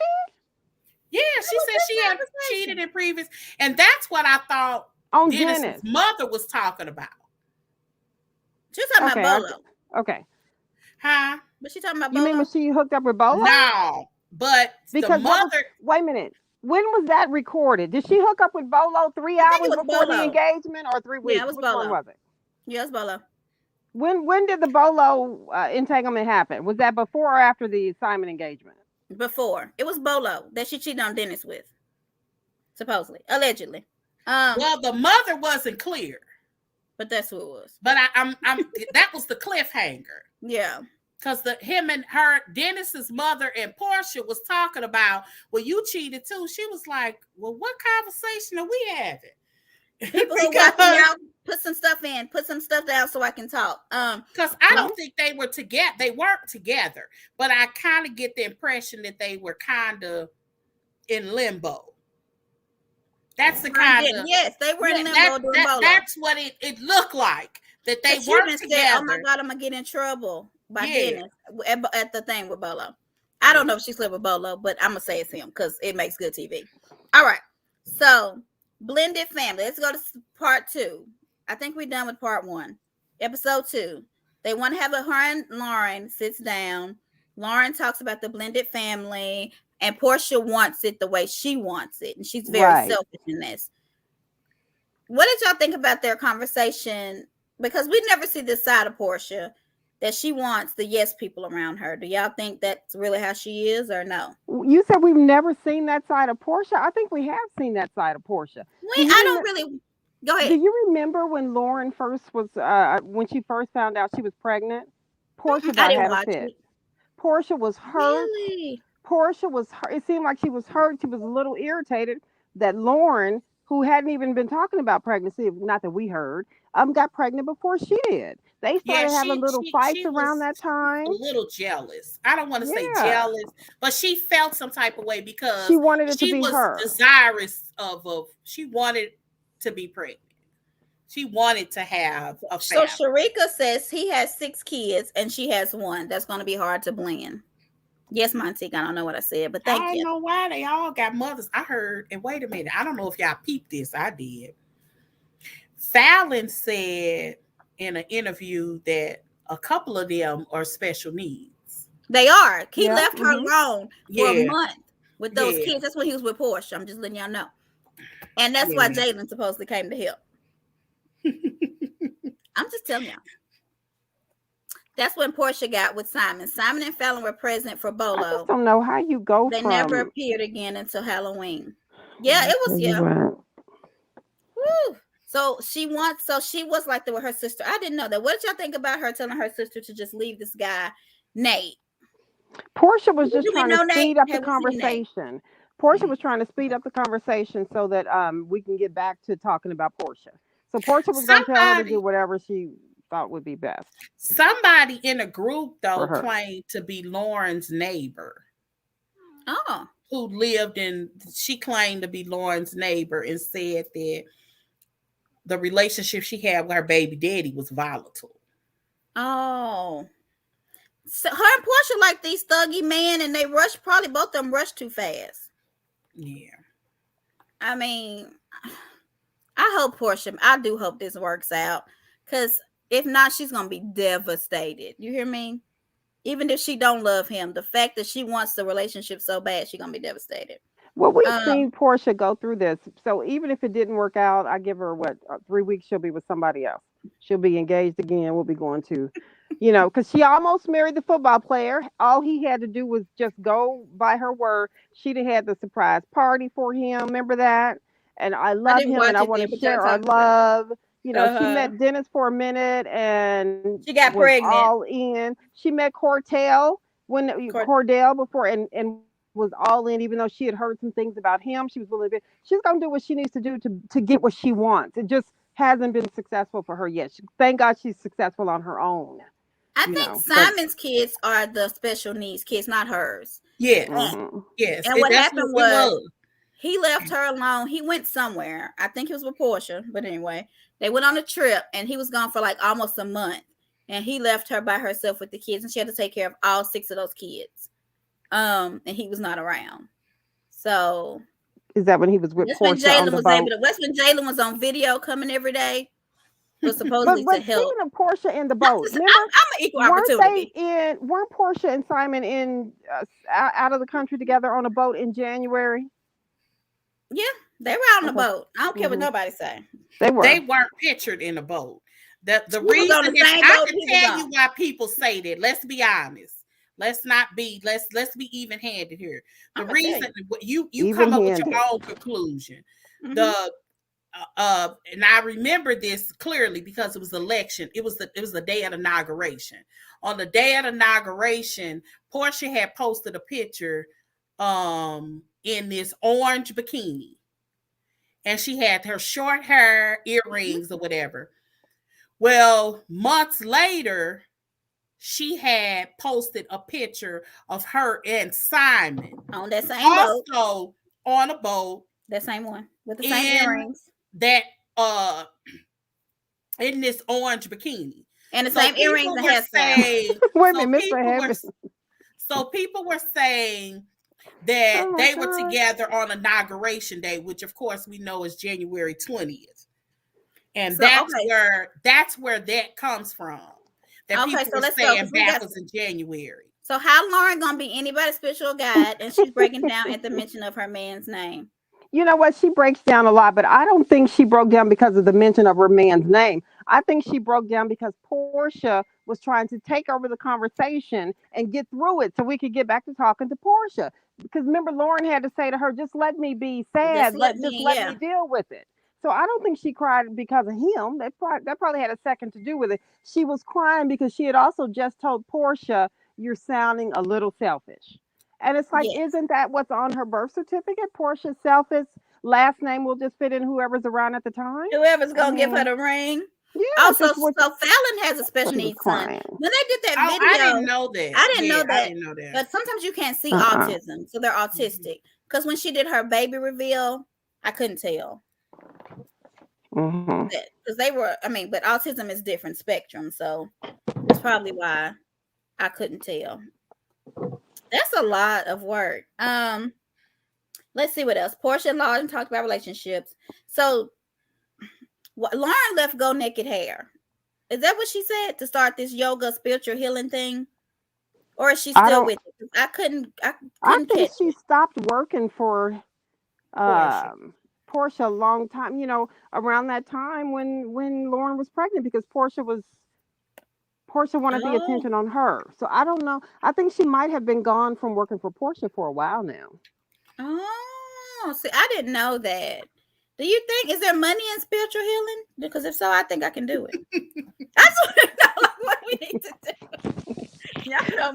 Yeah, she said she had cheated in previous, and that's what I thought Dennis's mother was talking about. She was talking about Bolo. Okay. Huh? But she talking about Bolo? You mean when she hooked up with Bolo? No, but because the mother. Wait a minute. When was that recorded? Did she hook up with Bolo 3 hours before the engagement or 3 weeks? Yeah, it was Which Bolo. one was it? Yeah, it was Bolo. When did the Bolo entanglement happen? Was that before or after the Simon engagement? Before. It was Bolo that she cheated on Dennis with. Supposedly. Allegedly. Well, the mother wasn't clear. But that's who it was. But I'm that was the cliffhanger. Yeah. Because him and her, Dennis's mother and Porsha was talking about, well, you cheated too. She was like, well, what conversation are we having? People are watching y'all put some stuff in, put some stuff down so I can talk. Because I don't think they were together. They weren't together. But I kind of get the impression that they were kind of in limbo. That's the kind of yes, they were in limbo during Bolo. That's what it looked like. That they worked together. Said, oh my God, I'm gonna get in trouble by Dennis at the thing with Bolo. I don't know if she slept with Bolo, but I'm gonna say it's him because it makes good TV. All right, so blended family. Let's go to part 2. I think we're done with part 1. Episode 2. They want to have her and Lauren sits down. Lauren talks about the blended family, and Porsha wants it the way she wants it, and she's very selfish in this. What did y'all think about their conversation? Because we never see this side of Porsha, that she wants the yes people around her. Do y'all think that's really how she is, or no? You said we've never seen that side of Porsha. I think we have seen that side of Porsha. I don't really. Go ahead. Do you remember when Lauren first was, when she first found out she was pregnant? Porsha I didn't watch it. Porsha was hurt. Really? Porsha was hurt. It seemed like she was hurt. She was a little irritated that Lauren, who hadn't even been talking about pregnancy, not that we heard, got pregnant before she did. They started having little fights around that time. A little jealous. I don't want to say jealous, but she felt some type of way because she wanted it to be her. Desirous of she wanted to be pregnant. She wanted to have a family. So Sharika says he has 6 kids and she has 1. That's going to be hard to blend. Yes, Montique, I don't know what I said, but thank you. I don't know why they all got mothers. I heard, and wait a minute, I don't know if y'all peeped this. I did. Fallon said in an interview that a couple of them are special needs. They are. He left her alone for a month with those kids. That's when he was with Porsha. I'm just letting y'all know. And that's why Jalen supposedly came to help. I'm just telling y'all. That's when Porsha got with Simon. Simon and Fallon were present for Bolo. I just don't know how you go They never appeared again until Halloween. Yeah, it was, Woo. So she was like that with her sister. I didn't know that. What did y'all think about her telling her sister to just leave this guy, Nate? Porsha was just trying to speed up the conversation. Porsha was trying to speed up the conversation so that we can get back to talking about Porsha. So Porsha was going to tell her to do whatever she thought would be best. Somebody in a group, though, claimed to be Lauren's neighbor. Oh. Who lived in, she claimed to be Lauren's neighbor and said that the relationship she had with her baby daddy was volatile. Oh. So her and Porsha like these thuggy men, and they probably both of them rushed too fast. Yeah. I mean, I do hope this works out, because if not, she's going to be devastated. You hear me? Even if she don't love him, the fact that she wants the relationship so bad, she's going to be devastated. Well, we've seen Porsha go through this. So even if it didn't work out, I give her 3 weeks, she'll be with somebody else. She'll be engaged again. We'll be going to, because she almost married the football player. All he had to do was just go by her word. She'd have had the surprise party for him. Remember that? And I love him, and I want to share our love. She met Dennis for a minute, and she got pregnant. All in. She met Cordell before, and was all in. Even though she had heard some things about him, she was willing to. She's gonna do what she needs to do to get what she wants. It just hasn't been successful for her yet. Thank God she's successful on her own. I think Simon's kids are the special needs kids, not hers. Yes. Yes. And what happened was he left her alone. He went somewhere. I think he was with Porsha, but anyway, they went on a trip, and he was gone for like almost a month. And he left her by herself with the kids, and she had to take care of all 6 of those kids. And he was not around. So is that when he was with Porsha on the boat? That's when Jalen was on video coming every day. Was supposedly but to help. Speaking of Porsha in the boat, I'm an equal opportunity. Weren't Porsha and Simon in out of the country together on a boat in January? Yeah, they were out on the boat. I don't care what nobody say. They weren't pictured in a boat. The reason I can tell you why people say that. Let's be honest. Let's be even handed here. The reason you come up with your own conclusion. Mm-hmm. And I remember this clearly because it was election. It was the day of inauguration. On the day of inauguration, Porsha had posted a picture in this orange bikini, and she had her short hair, earrings, or whatever. Well, months later, she had posted a picture of her and Simon on that same boat. Also on a boat That same one with the same earrings. That in this orange bikini. And the same earrings and hairstyle. Wait a minute, Mr. Heaven. So people were saying that they were together on inauguration day, which of course we know is January 20th. And so, that's where that comes from. That people were saying back was in January. So how Lauren gonna be anybody's spiritual guide, and she's breaking down at the mention of her man's name? You know what? She breaks down a lot, but I don't think she broke down because of the mention of her man's name. I think she broke down because Porsha was trying to take over the conversation and get through it so we could get back to talking to Porsha. Because remember, Lauren had to say to her, just let me be sad. Just let me deal with it. So I don't think she cried because of him. That probably had a second to do with it. She was crying because she had also just told Porsha, you're sounding a little selfish. And it's like, isn't that what's on her birth certificate? Porsha Selfish. Last name will just fit in whoever's around at the time. Whoever's going to give her the ring. Yeah. Also, so Fallon has a special needs son. When they did that video. I didn't know that. I didn't know that. But sometimes you can't see autism. So they're autistic. Because when she did her baby reveal, I couldn't tell. Because they were, but autism is different spectrum. So that's probably why I couldn't tell. That's a lot of work. Let's see what else. Porsha and Lauren talked about relationships. So Lauren left Go Naked Hair. Is that what she said, to start this yoga spiritual healing thing? Or is she still with it? I couldn't I think she stopped working for Porsha a long time, around that time when Lauren was pregnant, because Porsha wanted the attention on her. So I don't know. I think she might have been gone from working for Porsha for a while now. Oh, see, I didn't know that. Do you think, is there money in spiritual healing? Because if so, I think I can do it. I just want to know what we need to do. Y'all know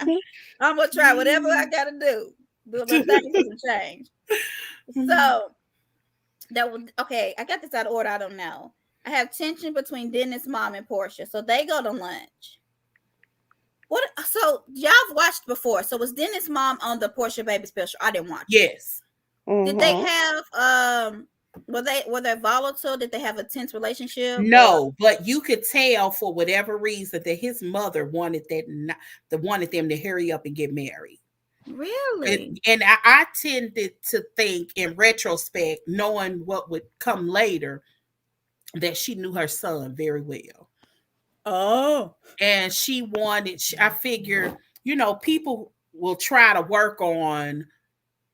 me. I'm gonna try whatever I gotta do. Do my thing for some change. So that was okay. I got this out of order. I don't know. I have tension between Dennis' mom and Porsha. So they go to lunch. What? So y'all have watched before. So was Dennis' mom on the Porsha baby special? I didn't watch. Yes. Did they have were they volatile? Did they have a tense relationship? No, but you could tell for whatever reason that his mother wanted them to hurry up and get married. Really? And I tended to think, in retrospect, knowing what would come later, that she knew her son very well. Oh. And I figure, people will try to work on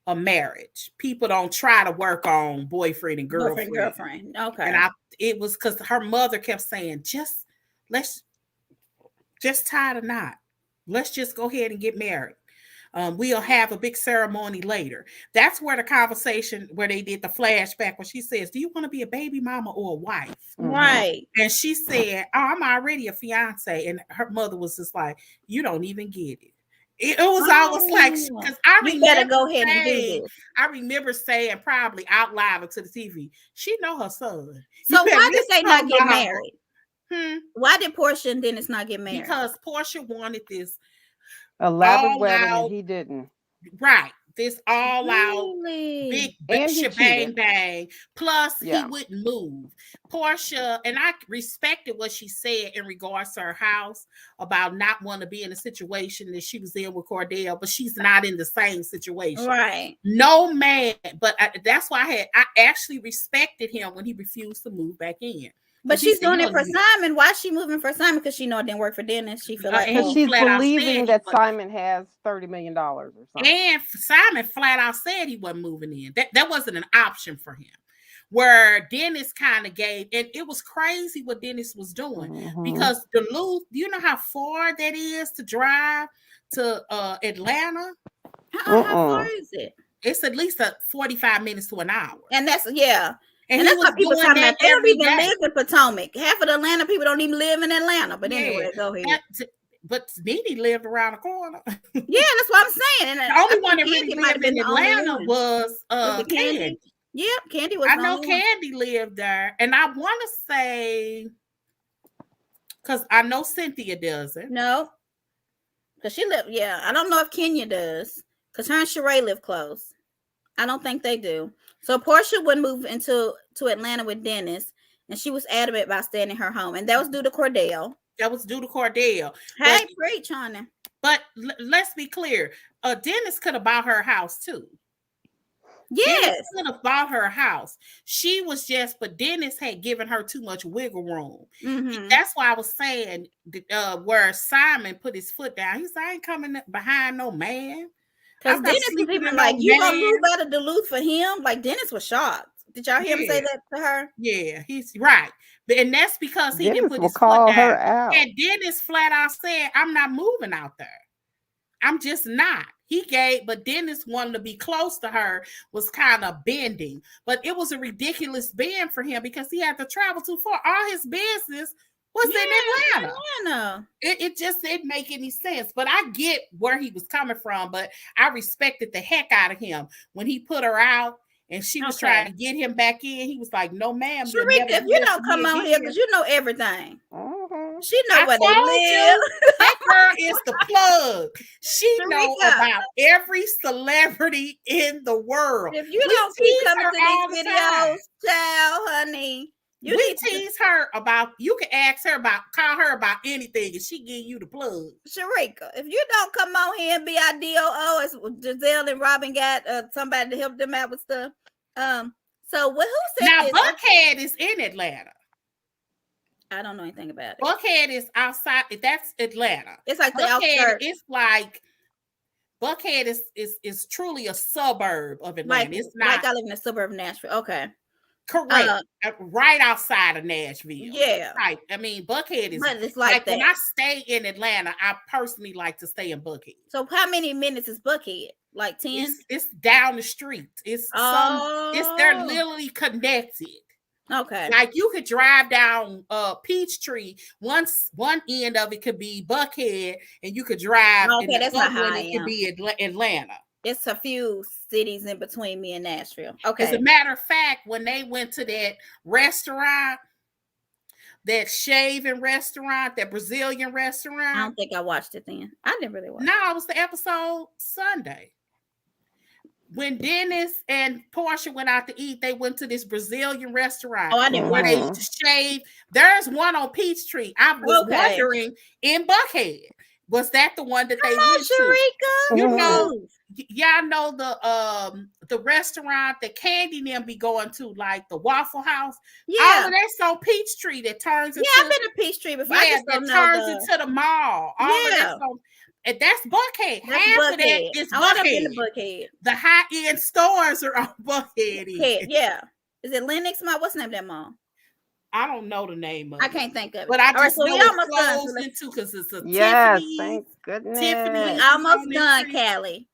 a marriage. People don't try to work on boyfriend and girlfriend. Okay. And it was because her mother kept saying, let's tie the knot. Let's just go ahead and get married. We'll have a big ceremony later. That's where the conversation, where they did the flashback, where she says, do you want to be a baby mama or a wife? Right. And she said, oh, I'm already a fiance. And her mother was just like, you don't even get it. It was almost like, because you better go ahead and do this. I remember saying, probably out loud to the TV, she know her son. So why did they not get married? Why did Porsha and Dennis not get married? Because Porsha wanted this elaborate wedding, and he didn't. Right. This all out big shebang bang. Plus, he wouldn't move. Porsha, and I respected what she said in regards to her house about not wanting to be in a situation that she was in with Cordell, but she's not in the same situation. Right. No man. But that's why I actually respected him when he refused to move back in. But she's doing it for Simon. Why is she moving for Simon? Because she know it didn't work for Dennis. She feel like she's believing that Simon has $30 million or something. And Simon flat out said he wasn't moving in. That wasn't an option for him. Where Dennis kind of gave, and it was crazy what Dennis was doing, because Duluth, do you know how far that is to drive to Atlanta? How far is it? It's at least 45 minutes to an hour. And that's And that's why people talking about they don't even live in Potomac. Half of the Atlanta people don't even live in Atlanta. But anyway, go ahead. But Nene lived around the corner. Yeah, that's what I'm saying. And the only one that really lived in Atlanta was Candy. Yeah, Candy was. I know Candy lived there, and I want to say, because I know Cynthia doesn't. No, because she lived. Yeah, I don't know if Kenya does, because her and Sheree live close. I don't think they do. So Porsha would move to Atlanta with Dennis, and she was adamant about staying in her home, and that was due to Cordell. That was due to Cordell. Hey, preach, honey. But let's be clear. Dennis could have bought her a house too. Yes. Dennis could have bought her a house. She was just, but Dennis had given her too much wiggle room. Mm-hmm. That's why I was saying where Simon put his foot down. He said, I ain't coming behind no man. Because Dennis was even like, you gonna move out of Duluth for him? Like, Dennis was shocked. Did y'all hear him say that to her? Yeah, he's right. And that's because he Dennis didn't put his call foot her down. out. And Dennis flat out said, I'm not moving out there. I'm just not. But Dennis wanted to be close to her, was kind of bending. But it was a ridiculous bend for him because he had to travel too far. All his business was in Atlanta. It just didn't make any sense. But I get where he was coming from. But I respected the heck out of him when he put her out and she was trying to get him back in. He was like, no, ma'am. Sharika, if you don't come on here because you know everything. She know where they live. That girl is the plug. She knows about every celebrity in the world. If you don't keep coming to these videos, child, honey. We tease her about, you can ask her about, call her about anything and she give you the plug. Sharika, if you don't come on here and be our DOO, as Giselle and Robin got somebody to help them out with stuff. So who said now this? Buckhead is in Atlanta. I don't know anything about it. Buckhead is outside. That's Atlanta. It's like the Buckhead. outskirts. It's like Buckhead is truly a suburb of Atlanta. It's not like I live in a suburb of Nashville. Okay. Correct. Right outside of Nashville. Yeah. Right. I mean, Buckhead is but it's like that. When I stay in Atlanta, I personally like to stay in Buckhead. So how many minutes is Buckhead? Like 10? It's down the street. It's they're literally connected. Okay. Like you could drive down Peachtree. One end of it could be Buckhead, and you could drive. Okay, that's not how it could be Atlanta. It's a few cities in between me and Nashville. Okay. As a matter of fact, when they went to that restaurant, that shaving restaurant, that Brazilian restaurant. I don't think I watched it then. I didn't really watch it. No, it was the episode Sunday. When Dennis and Porsha went out to eat, they went to this Brazilian restaurant. Oh, I didn't watch it. To shave. There's one on Peachtree. I was wondering in Buckhead. Was that the one that they went Sharika. to? You know, y'all know the restaurant that Candy and them be going to, like the Waffle House. Yeah, all of that's on Peachtree that turns into. Yeah, I've been to Peachtree before. Yeah, that turns into the mall. All of that's on. And that's Buckhead. Half of that is Buckhead. The high-end stores are on Buckhead. Yeah. Is it Lenox Mall? What's the name of that mall? I don't know the name of it. I can't think of it. But I just know it flows into because it's a Tiffany's. Thank goodness. Tiffany. We almost done, Callie.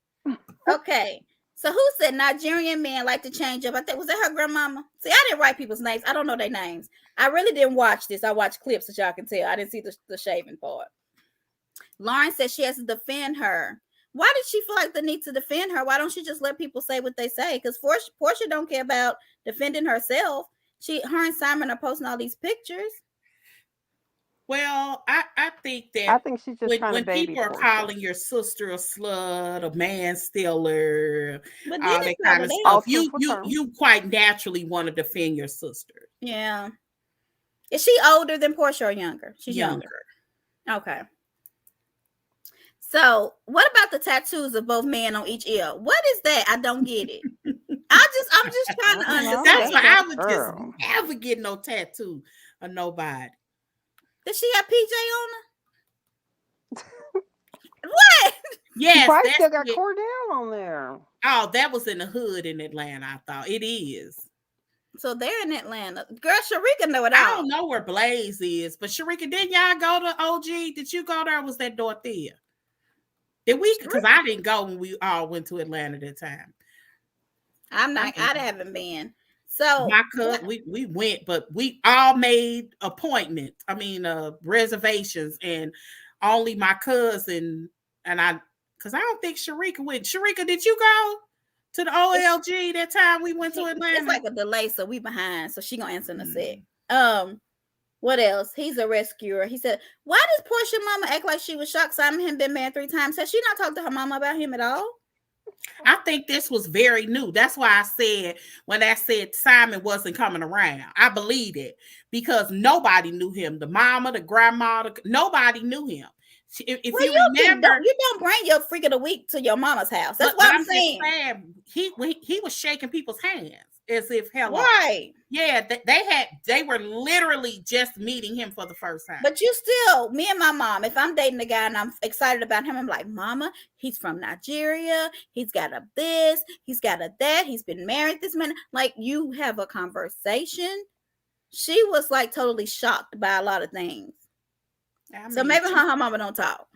Okay. So who said Nigerian men like to change up? I think was that her grandmama? See, I didn't write people's names. I don't know their names. I really didn't watch this. I watched clips, as y'all can tell. I didn't see the shaving part. Lauren said she has to defend her. Why did she feel like the need to defend her? Why don't she just let people say what they say? Because Porsha don't care about defending herself. Her and Simon are posting all these pictures. Well, I think she's just when people are calling your sister a slut, a man stealer, all that kind of stuff, you quite naturally want to defend your sister. Yeah. Is she older than Porsha or younger? She's younger. Okay. So, what about the tattoos of both men on each ear? What is that? I don't get it. I'm just trying to understand. That's why I would just never get no tattoo of nobody. Does she have PJ on her? What? Yes, probably still got Cordell on there. Oh, that was in the hood in Atlanta. I thought it is. So they're in Atlanta. Girl, Sharika know it all. I don't know where Blaze is, but Sharika, didn't y'all go to OG? Did you go there? Or was that Dorothea? Did we? Because I didn't go when we all went to Atlanta that time. I haven't been. So my cousin, we went, but we all made appointments. I mean, reservations, and only my cousin and I, because I don't think Sharika went. Sharika, did you go to the OLG that time we went to Atlanta? It's like a delay, so we behind. So she gonna answer in a sec. What else? He's a rescuer. He said, "Why does Porsha mama act like she was shocked Simon had been married 3 times? Has she not talked to her mama about him at all?" I think this was very new. That's why I said when I said Simon wasn't coming around, I believed it because nobody knew him. The mama, the grandma, nobody knew him. If Well, you you remember, don't bring your freak of the week to your mama's house. That's but what I'm I'm saying. just saying he was shaking people's hands as if hello. Right. Yeah, they were literally just meeting him for the first time. But you still, me and my mom, if I'm dating a guy and I'm excited about him, I'm like, Mama, he's from Nigeria. He's got a this, he's got a that. He's been married this man. Like, you have a conversation. She was like totally shocked by a lot of things. I So mean, maybe her mama don't talk.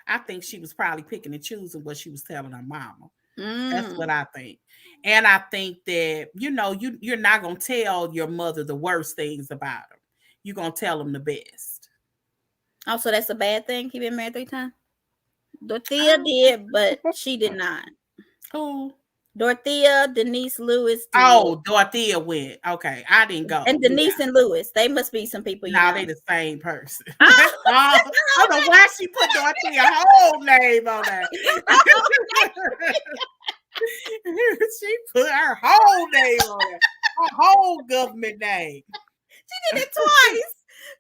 I think she was probably picking and choosing what she was telling her mama. That's Mm. what I think. And I think that, you're not going to tell your mother the worst things about him. You're going to tell them the best. Oh, so that's a bad thing? He been married 3 times? Dorothea did, but she did not. Who? Dorothea, Denise Lewis did. Oh, Dorothea went. Okay, I didn't go. And Denise and Lewis, they must be some people you know. They the same person. I don't know why she put Dorothea whole name on that. She put her whole name on it. Her whole government name. She did it twice.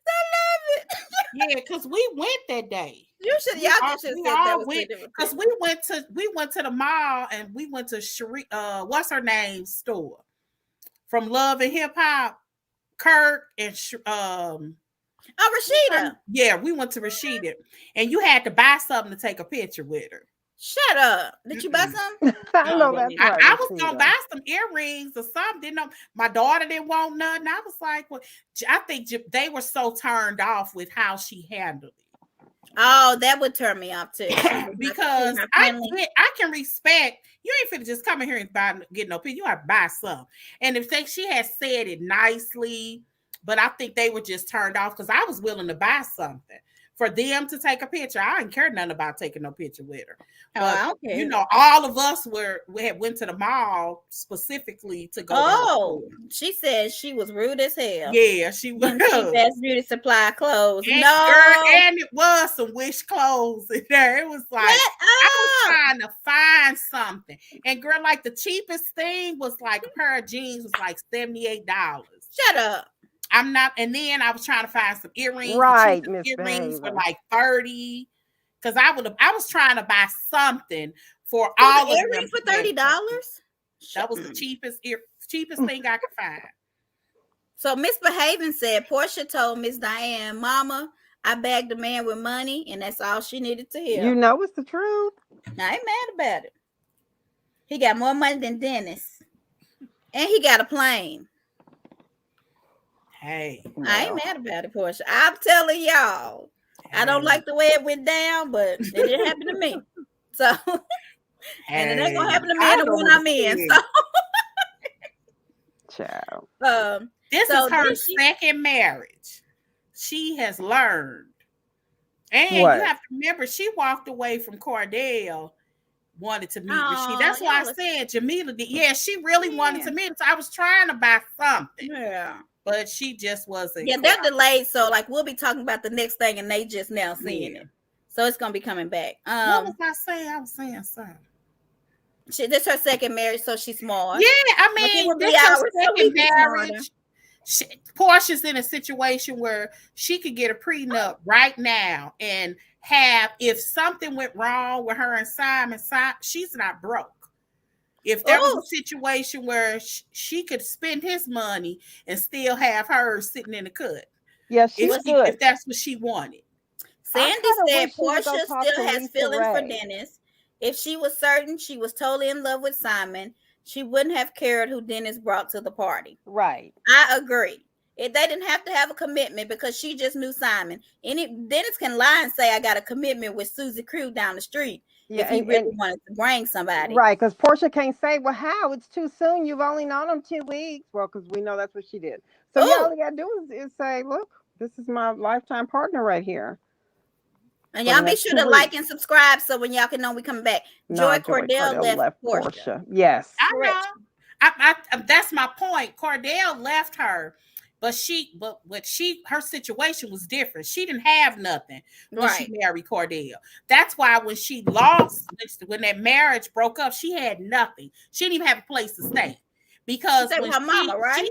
I love it. Yeah, because we went that day. You should, y'all should have said that was because we went to the mall and we went to what's her name store from Love and Hip Hop, Kirk and Rashida. Yeah, we went to Rashida, and you had to buy something to take a picture with her. Shut up! Did you buy some? I know that's right. I was gonna buy some earrings or something. Didn't know my daughter didn't want nothing. I was like, well, I think they were so turned off with how she handled it. Oh, that would turn me off too. Because I can respect you ain't finna just come in here and get no picture. You have to buy some. And if she had said it nicely, but I think they were just turned off because I was willing to buy something for them to take a picture. I didn't care nothing about taking no picture with her. But, all of us went to the mall specifically to go. Oh, she said she was rude as hell. Yeah, she was. That's beauty supply clothes. And, no, girl, and it was some Wish clothes in there. It was like I was trying to find something, and girl, like the cheapest thing was like a pair of jeans was like $78. Shut up. I'm not, and then I was trying to find some earrings. Right, earrings were like $30. Because I was trying to buy something for all of earrings for $30. That was the cheapest thing I could find. So Miss Behaving said Porsha told Miss Diane, Mama, I bagged a man with money, and that's all she needed to hear. You know it's the truth. I ain't mad about it. He got more money than Dennis, and he got a plane. Hey, I ain't mad about it, Porsha. I'm telling y'all, I don't like the way it went down, but it didn't happen to me. So, and it ain't gonna happen to me in the one I'm in. So, child. This is her second marriage. She has learned, and you have to remember, she walked away from Cordell. Wanted to meet Rashida. That's why I said Jamila did. Yeah, she really wanted to meet. So I was trying to buy something. Yeah. But she just wasn't. Yeah, they're delayed. So like we'll be talking about the next thing and they just now seeing it. So it's gonna be coming back. What was I saying? I was saying something. This her second marriage, so she's small. Yeah, I mean, this her second marriage. Porsha's in a situation where she could get a prenup right now and have, if something went wrong with her and Simon, she's not broke. If there was a situation where she could spend his money and still have hers sitting in the cut. Yeah, if that's what she wanted. Sandy said Porsha still has feelings for Dennis. If she was certain she was totally in love with Simon, she wouldn't have cared who Dennis brought to the party. Right. I agree. They didn't have to have a commitment because she just knew Simon. Dennis can lie and say, I got a commitment with Susie Crew down the street. Yeah, if he really wanted to bring somebody. Right, because Porsha can't say, well, how? It's too soon. You've only known him 2 weeks. Well, because we know that's what she did. So all you got to do is say, look, this is my lifetime partner right here. And y'all be sure to like and subscribe so when y'all can know we coming back. Joy Cordell left Porsha. Yes. I know. That's my point. Cordell left her But her situation was different. She didn't have nothing when she married Cordell. That's why when she lost, when that marriage broke up, she had nothing. She didn't even have a place to stay because when her mama, right?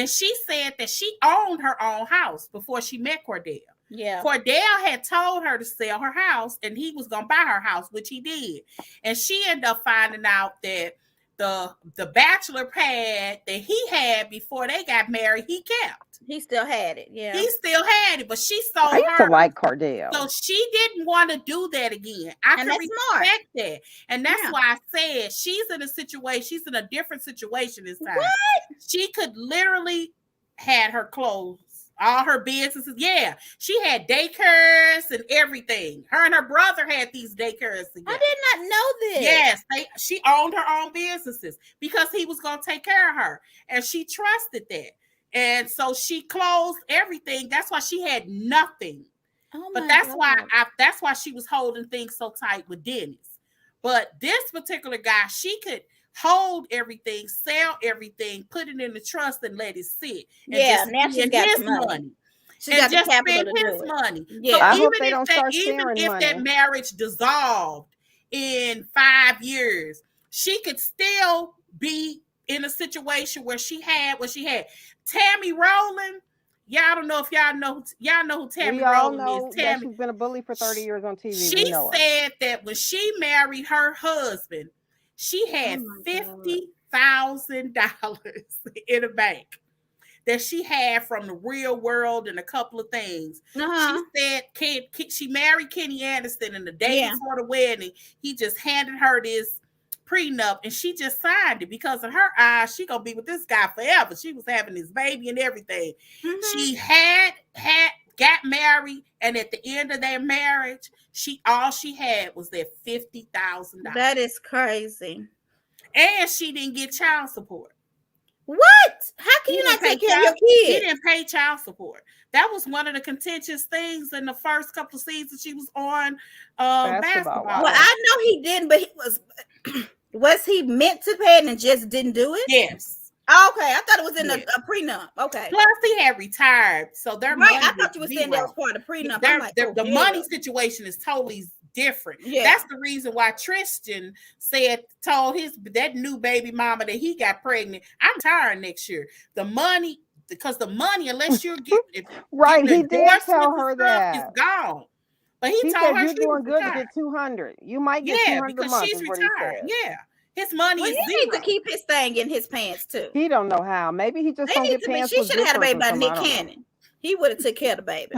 she said that she owned her own house before she met Cordell. Yeah. Cordell had told her to sell her house and he was going to buy her house, which he did. And she ended up finding out that the bachelor pad that he had before they got married, he kept. He still had it. Yeah. He still had it, but she sold I used to like Cordell. So she didn't want to do that again. I can respect that. And that's why I said she's in a situation, she's in a different situation this time. What? She could literally had her clothes, all her businesses. Yeah, she had daycares and everything. Her and her brother had these daycares together. I did not know this. Yes, she owned her own businesses because he was going to take care of her. And she trusted that. And so she closed everything. That's why she had nothing. Oh but that's why she was holding things so tight with Dennis. But this particular guy, she could hold everything, sell everything, put it in the trust, and let it sit. And now she's got his money. She and got just the capital spend to his do it. money. Yeah. So I even hope they don't start sharing if money. that marriage dissolved in 5 years, she could still be in a situation where she had Tammy Rowland. Y'all don't know if y'all know who Tammy Rowland is. Tammy, she's been a bully for 30 years on TV. She said that when she married her husband, she had $50,000 in a bank that she had from the real world and a couple of things. She said she married Kenny Anderson, and the day before the wedding, he just handed her this prenup and she just signed it because in her eyes, she gonna be with this guy forever. She was having his baby and everything. She got married, and at the end of their marriage, all she had was that $50,000. That is crazy. And she didn't get child support. What? How can you not take care of your kids? He didn't pay child support. That was one of the contentious things in the first couple of seasons she was on basketball. Well, I know he didn't, but he was he meant to pay it and just didn't do it? Yes. Okay, I thought it was in a prenup. Okay. Plus, he had retired, so their money. I thought you were saying that was part of the prenup. The money situation is totally different. Yeah. That's the reason why Tristan told that new baby mama that he got pregnant, I'm retiring next year. Because the money, unless you're getting right, he did tell her that is gone. But he told said her you're doing good to get 200. You might get 200 because a month. She's retired. Yeah. His money is he needs to keep his thing in his pants too. He don't know how. Maybe he just don't get pants. She should have had a baby by Nick Cannon. He would have took care of the baby.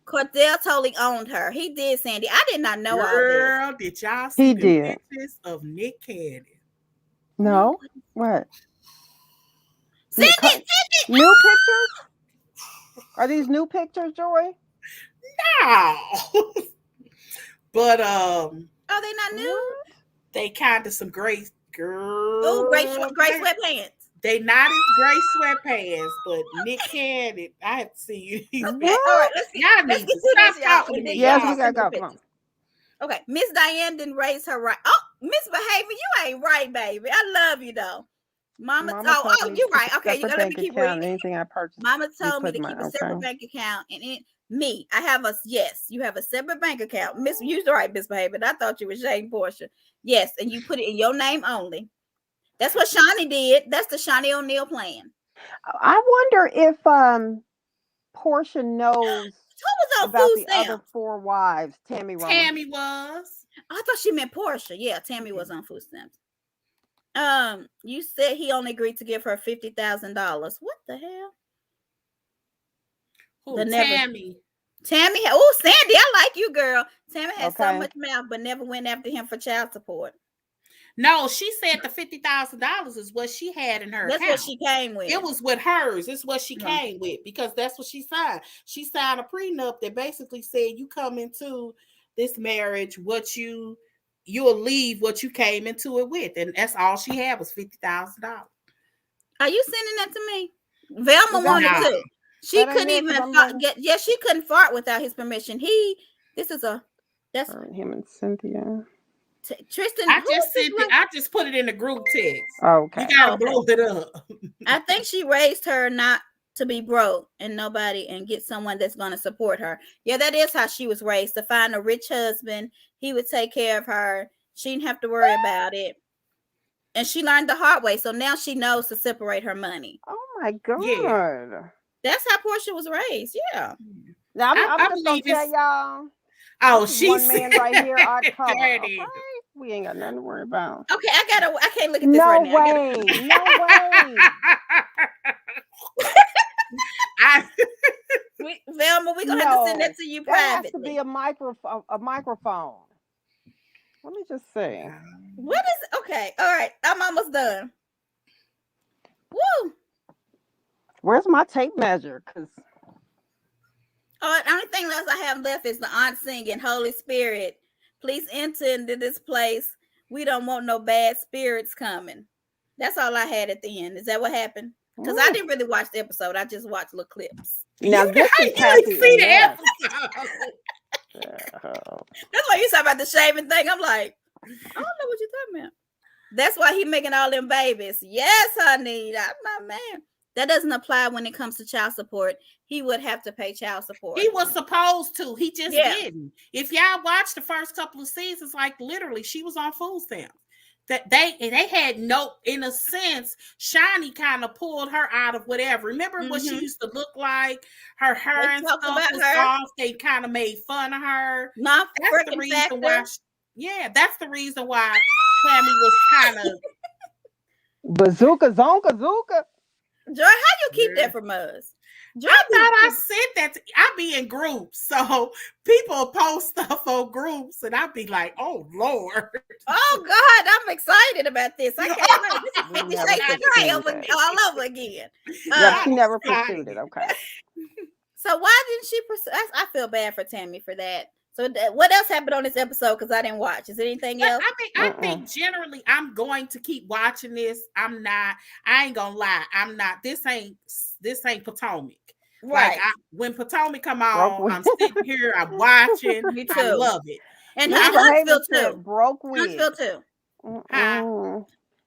Cordell totally owned her. He did, Sandy. I did not know all this. Girl, did y'all see the pictures of Nick Cannon? No. What? Send it. New pictures? Are these new pictures, Joy? No. But are they not new? They kind of some great girls. Oh, great sweatpants. They not as great sweatpants, but Nick Cannon, I have to see you. Okay, all right, y'all need to stop talking. Yes, we gotta go. Come on. Okay, Miss Diane didn't raise her right. Oh, Miss Behavior, you ain't right, baby. I love you though. Mama you're right. Okay, you gotta keep reading. Anything I purchased. Mama told me to keep a separate bank account, and you have a separate bank account. You're right, Miss Behavior. I thought you were Shane Porsha. Yes, and you put it in your name only. That's what Shawnee did. That's the Shawnee O'Neal plan. I wonder if Porsha knows about the other 4 wives. Tammy was. I thought she meant Porsha. Yeah, Tammy was on food stamps. You said he only agreed to give her $50,000. What the hell? Tammy. Tammy. Oh, Sandy, I like you, girl. Tammy had so much mouth, but never went after him for child support. No, she said the $50,000 is what she had in her account. That's what she came with. It was with hers. It's what she came with because that's what she signed. She signed a prenup that basically said you come into this marriage, you'll leave what you came into it with, and that's all she had was $50,000. Are you sending that to me? Velma wanted to. She couldn't even she couldn't fart without his permission. That's him and Cynthia. Tristan, I who just is this sent it. I just put it in the group text. Okay. You gotta blow it up. I think she raised her not to be broke and get someone that's going to support her. Yeah, that is how she was raised, to find a rich husband. He would take care of her. She didn't have to worry about it. And she learned the hard way. So now she knows to separate her money. Oh my God. Yeah. That's how Porsha was raised. Yeah. Now I'm I just gonna believe tell it's. y'all. Oh, This is she one said. man right here, our color. There it Okay, is. we ain't got nothing to worry about. Okay, I can't look at this No right now. way, no way. Velma, we're gonna have to send that to you That has privately. to be a microphone. Let me just see. What is okay? All right, I'm almost done. Woo! Where's my tape measure? Cause the only thing else I have left is the aunt singing Holy Spirit. Please enter into this place. We don't want no bad spirits coming. That's all I had at the end. Is that what happened? Because I didn't really watch the episode. I just watched little clips. Now you this is didn't happy see the enough. episode. That's why you talk about the shaving thing. I'm like, I don't know what you're talking about. That's why he making all them babies. Yes, honey. That's my man. That doesn't apply when it comes to child support. He would have to pay child support. He was supposed to. He just didn't. If y'all watched the first couple of seasons, like literally, she was on food stamps. That they had no, in a sense, Shiny kind of pulled her out of whatever. Remember what she used to look like? Her hair and stuff was off. They kind of made fun of her. Not that's the reason why. That's the reason why Tammy was kind of bazooka zonka zooka. Joy, how you keep that from us? Joy, I thought I sent that. I be in groups, so people post stuff on groups, and I be like, "Oh Lord, oh God, I'm excited about this. I can't wait. This is 50 Shades of Grey all over again." Yeah, she never pursued it. Okay. So why didn't she pursue? I feel bad for Tammy for that. So what else happened on this episode? Because I didn't watch. Is there anything else? I think generally I'm going to keep watching this. I ain't gonna lie. I'm not. This ain't Potomac. Right. Like when Potomac come on, I'm sitting here. I'm watching. Me too. I love it. And Huntsville too. Broke wig. Huntsville too.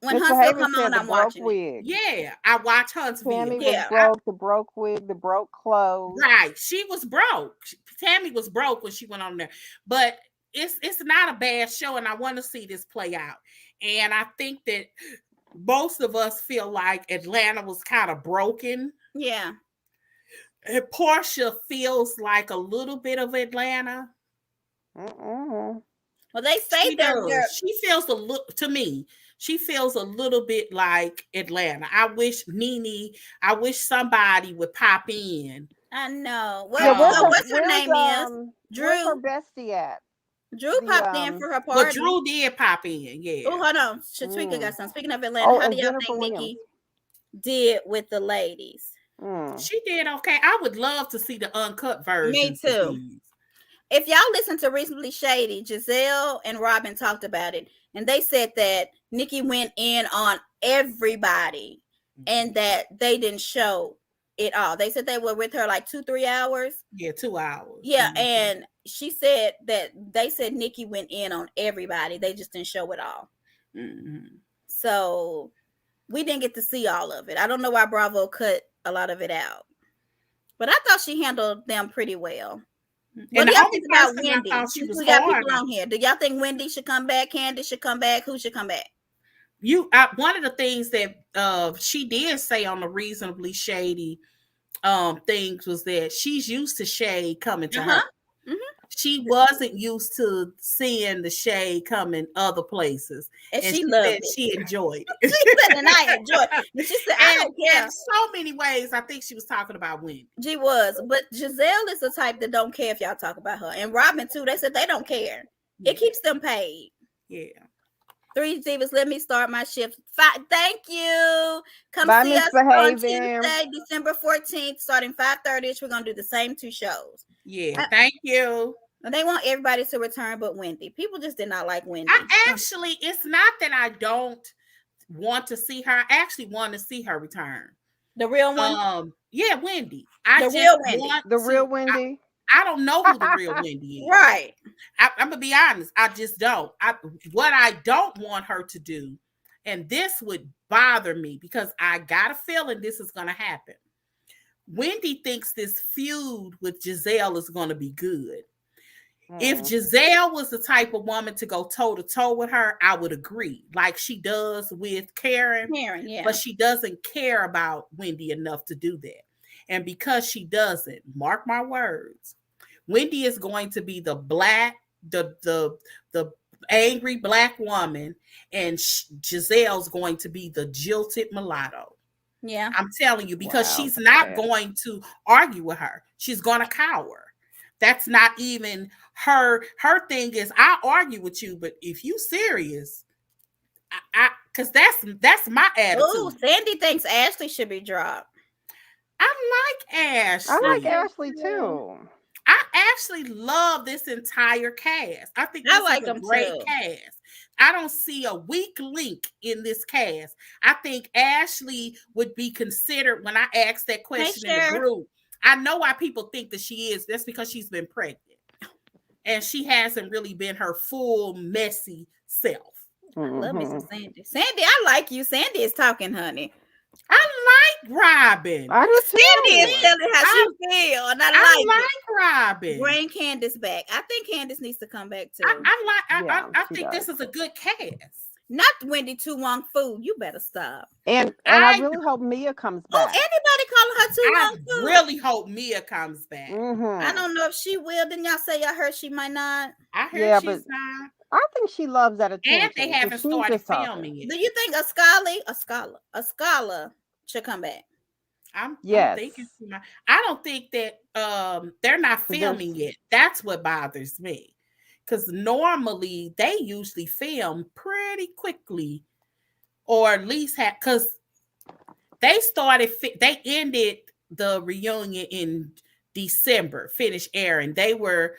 When Mr. Huntsville Havens come on, I'm watching wig. Yeah, I watch Huntsville. Tammy was broke, the broke wig, the broke clothes. Right, she was broke. Tammy was broke when she went on there, but it's not a bad show, and I want to see this play out. And I think that most of us feel like Atlanta was kind of broken. Yeah, and Porsha feels like a little bit of Atlanta. Well, they say that she feels a little to me. She feels a little bit like Atlanta. I wish somebody would pop in. I know. What's her name is? Drew. Where's her bestie at? Drew popped in for her party. But Drew did pop in, yeah. Oh, hold on. Shatrika got some. Speaking of Atlanta, how do y'all think Nikki did with the ladies? She did okay. I would love to see the uncut version. Me too. If y'all listen to Reasonably Shady, Giselle and Robin talked about it, and they said that Nikki went in on everybody and that they didn't show it all. They said they were with her like 2-3 hours. Yeah, 2 hours. Yeah, and she said that they said Nikki went in on everybody. They just didn't show it all. So we didn't get to see all of it. I don't know why Bravo cut a lot of it out, but I thought she handled them pretty well. What do y'all think about Wendy? We got people on here. Do y'all think Wendy should come back? Candace should come back? Who should come back? One of the things that she did say on the Reasonably Shady things was that she's used to shade coming to her. She wasn't used to seeing the shade coming other places, and she loved it. She enjoyed it. She said, and I enjoyed it. And she said, I don't care. In so many ways, I think she was talking about Wendy. She was, but Giselle is the type that don't care if y'all talk about her, and Robin too. They said they don't care. Yeah. It keeps them paid. Yeah. 3 Divas, let me start my shift. Thank you. Come Bye, see us on Tuesday, December 14th, starting 5:30. We're gonna do the same 2 shows. Yeah, thank you. They want everybody to return but Wendy. People just did not like Wendy. It's not that I don't want to see her. I actually want to see her return. The real one? Yeah, Wendy. The real Wendy. I don't know who the real Wendy is. Right. I'm gonna be honest. I just don't. What I don't want her to do, and this would bother me because I got a feeling this is gonna happen. Wendy thinks this feud with Giselle is gonna be good. If Giselle was the type of woman to go toe to toe with her, I would agree, like she does with Karen. Karen, yeah. But she doesn't care about Wendy enough to do that. And because she doesn't, mark my words, Wendy is going to be the angry black woman, and Giselle's going to be the jilted mulatto. Yeah. I'm telling you, because she's not going to argue with her. She's going to cower. That's not even her. Her thing is, I argue with you, but if you serious, because that's my attitude. Oh, Sandy thinks Ashley should be dropped. I like Ashley. I like Ashley too. I actually love this entire cast. I think this is a great cast. I don't see a weak link in this cast. I think Ashley would be considered when I asked that question in the group. I know why people think that she is. That's because she's been pregnant. And she hasn't really been her full, messy self. Love me some Sandy. Sandy, I like you. Sandy is talking, honey. I like Robin. Sandy is telling how she feels, and I like Robin. Bring Candace back. I think Candace needs to come back too. I think this is a good cast. Not Wendy Tu Wong Fu. You better stop. And I really hope Mia comes back. Oh, anybody calling her Tu Wong Fu? I really hope Mia comes back. I don't know if she will. Didn't y'all say y'all heard she might not? I heard she's not. I think she loves that attention. And they haven't started filming it. Do you think a scholar should come back? I'm thinking I don't think that they're not filming yet. That's what bothers me. Because normally they usually film pretty quickly, or at least because they ended the reunion in December, finished airing. They were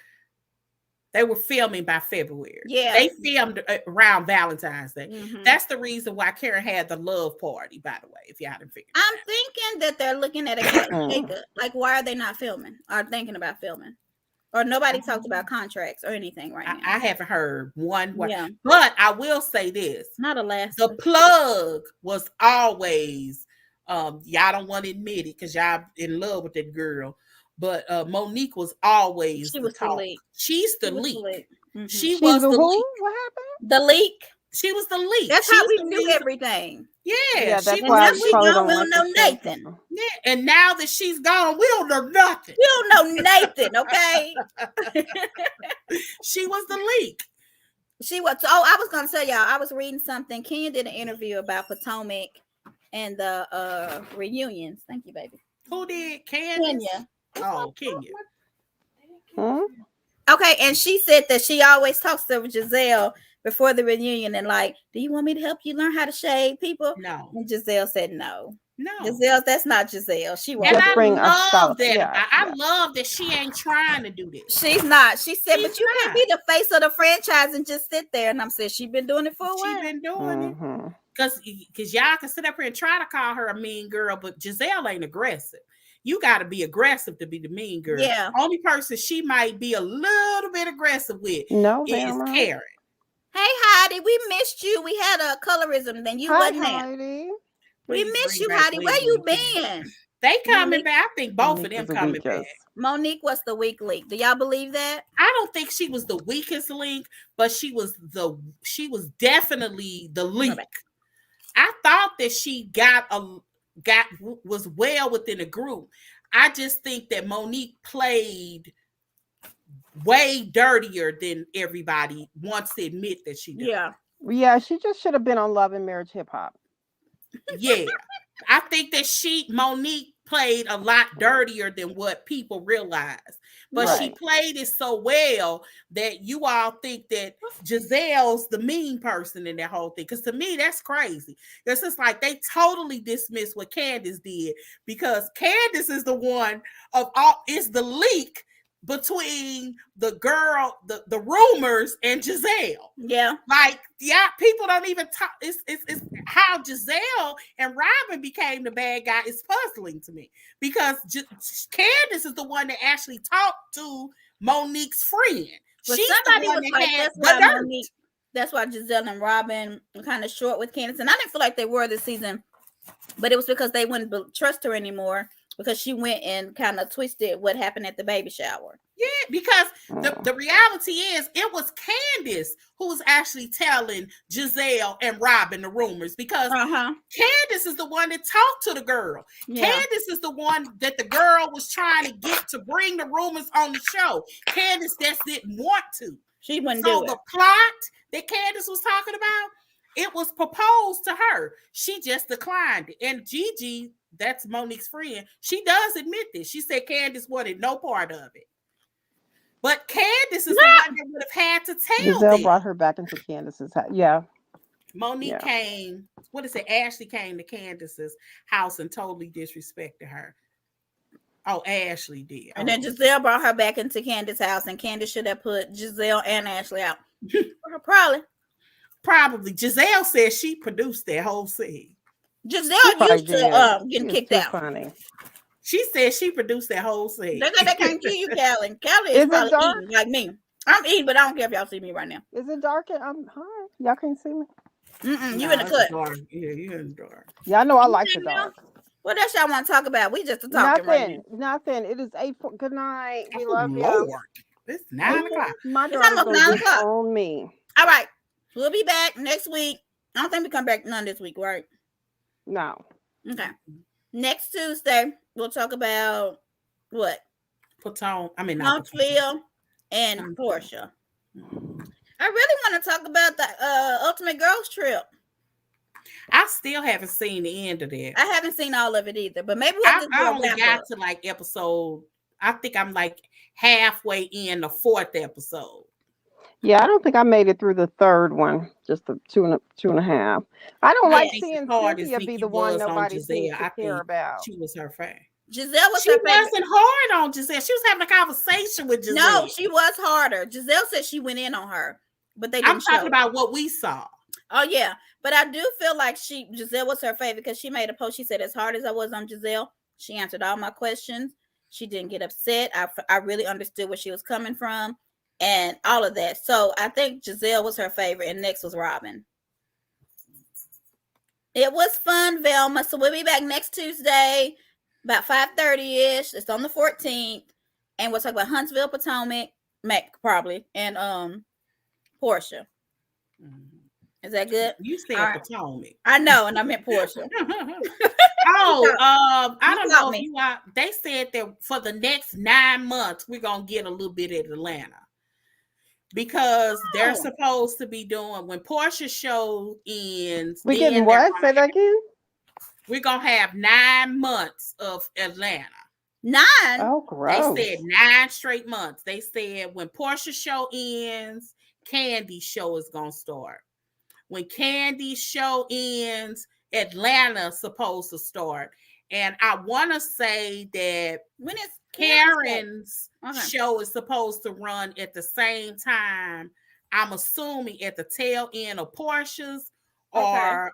filming by February. Yeah, they filmed around Valentine's Day. Mm-hmm. That's the reason why Karen had the love party. By the way, if y'all didn't figure, I'm thinking that they're looking at a like, why are they not filming or thinking about filming? Or nobody talked about contracts or anything right now. I haven't heard one word. Yeah. But I will say this. Not a last. The plug was always, y'all don't want to admit it because y'all in love with that girl. But Monique was always the leak. She's the leak. Mm-hmm. She was the leak. What happened? The leak. She was the leak. That's how we knew everything. Yeah, that's why she gone. We don't know Nathan. Yeah, and now that she's gone, we don't know nothing. We don't know Nathan. Okay. She was the leak. She was. Oh, I was gonna tell y'all. I was reading something. Kenya did an interview about Potomac and the reunions. Thank you, baby. Who did? Kenya. Oh, Kenya. Huh? Okay, and she said that she always talks to Giselle before the reunion and like, do you want me to help you learn how to shade people? No. And Giselle said no. No. Giselle, that's not Giselle. She won't. And I love that. I love that she ain't trying to do this. She's not. She said, but you can't be the face of the franchise and just sit there. And I'm saying she's been doing it for a while. She's been doing it. Because y'all can sit up here and try to call her a mean girl, but Giselle ain't aggressive. You got to be aggressive to be the mean girl. Yeah. Only person she might be a little bit aggressive with is Karen. Hey, Heidi, we missed you. We had a colorism, then you wasn't there. Heidi. We missed you, Heidi. Where you been? They coming back. I think both of them coming back. Monique was the weak link. Do y'all believe that? I don't think she was the weakest link, but she was definitely the link. I thought that she was well within the group. I just think that Monique played way dirtier than everybody wants to admit that she did. Yeah, she just should have been on Love and Marriage Hip Hop. Yeah. I think that Monique played a lot dirtier than what people realize. But she played it so well that you all think that Giselle's the mean person in that whole thing. Because to me, that's crazy. It's just like they totally dismissed what Candace did because Candace is the one is the leak between the girl, the rumors, and Giselle. Yeah. Like, yeah, people don't even talk. It's how Giselle and Robin became the bad guy is puzzling to me, because Candace is the one that actually talked to Monique's friend. But She's the somebody one was that like, had that's the why dirt. Monique, that's why Giselle and Robin were kind of short with Candace. And I didn't feel like they were this season, but it was because they wouldn't trust her anymore, because she went and kind of twisted what happened at the baby shower. Yeah, because the reality is it was Candace who was actually telling Giselle and Robin the rumors, because Candace is the one that talked to the girl. Yeah. Candace is the one that the girl was trying to get to bring the rumors on the show. Candace just didn't want to. She wouldn't do it. So the plot that Candace was talking about, it was proposed to her. She just declined it. And Gigi, that's Monique's friend, she does admit this. She said Candace wanted no part of it. But Candace is the one that would have had to tell Giselle them. brought her back into Candace's house. Yeah. Monique came, what is it? Ashley came to Candace's house and totally disrespected her. Oh, Ashley did. And then Giselle brought her back into Candace's house, and Candace should have put Giselle and Ashley out. Probably. Giselle said she produced that whole scene. Giselle used to getting kicked out. Funny. She said she produced that whole scene. They can't kill you, Callie. Callie is probably eating like me. I'm eating, but I don't care if y'all see me right now. Is it dark? Hi. Y'all can't see me. You in the cut. Dark. Yeah, you in the dark. Yeah, I know. I like the dark. What else y'all want to talk about? We just talking right now. Nothing. It is 8. Good night. We love you. Lord. It's 9 o'clock. My daughter's going to on me. All right. We'll be back next week. I don't think we come back none this week, right? No. Okay. Next Tuesday, we'll talk about what? Huntsville and Porsha. I really want to talk about the Ultimate Girls Trip. I still haven't seen the end of that. I haven't seen all of it either, but maybe we'll just I only got to like episode. I think I'm like halfway in the 4th episode. Yeah, I don't think I made it through the 3rd one. Just the two and a half. I don't like seeing Cynthia be the one nobody seems to care about. She was her fan. Giselle was she wasn't hard on Giselle. She was having a conversation with Giselle. No, she was harder. Giselle said she went in on her, but they didn't. I'm talking about what we saw. Oh yeah, but I do feel like Giselle was her favorite, because she made a post. She said, as hard as I was on Giselle, she answered all my questions. She didn't get upset. I really understood where she was coming from and all of that. So I think Giselle was her favorite, and next was Robin. It was fun, Velma. So we'll be back next Tuesday about 5:30ish. It's on the 14th, and we'll talk about Huntsville, Potomac, probably, and Porsha. Is that good? You said Potomac. I know, and I meant Porsha. I don't know if you are. They said that for the next 9 months, we're gonna get a little bit at Atlanta, because they're supposed to be doing, when Porscha's show ends. We getting what? Say that again. We're gonna have 9 months of Atlanta. 9? Oh, gross. They said 9 straight months. They said when Porscha's show ends, Candy's show is gonna start. When Candy's show ends, Atlanta's supposed to start. And I want to say that when is Karen's show is supposed to run at the same time, I'm assuming at the tail end of Porscha's or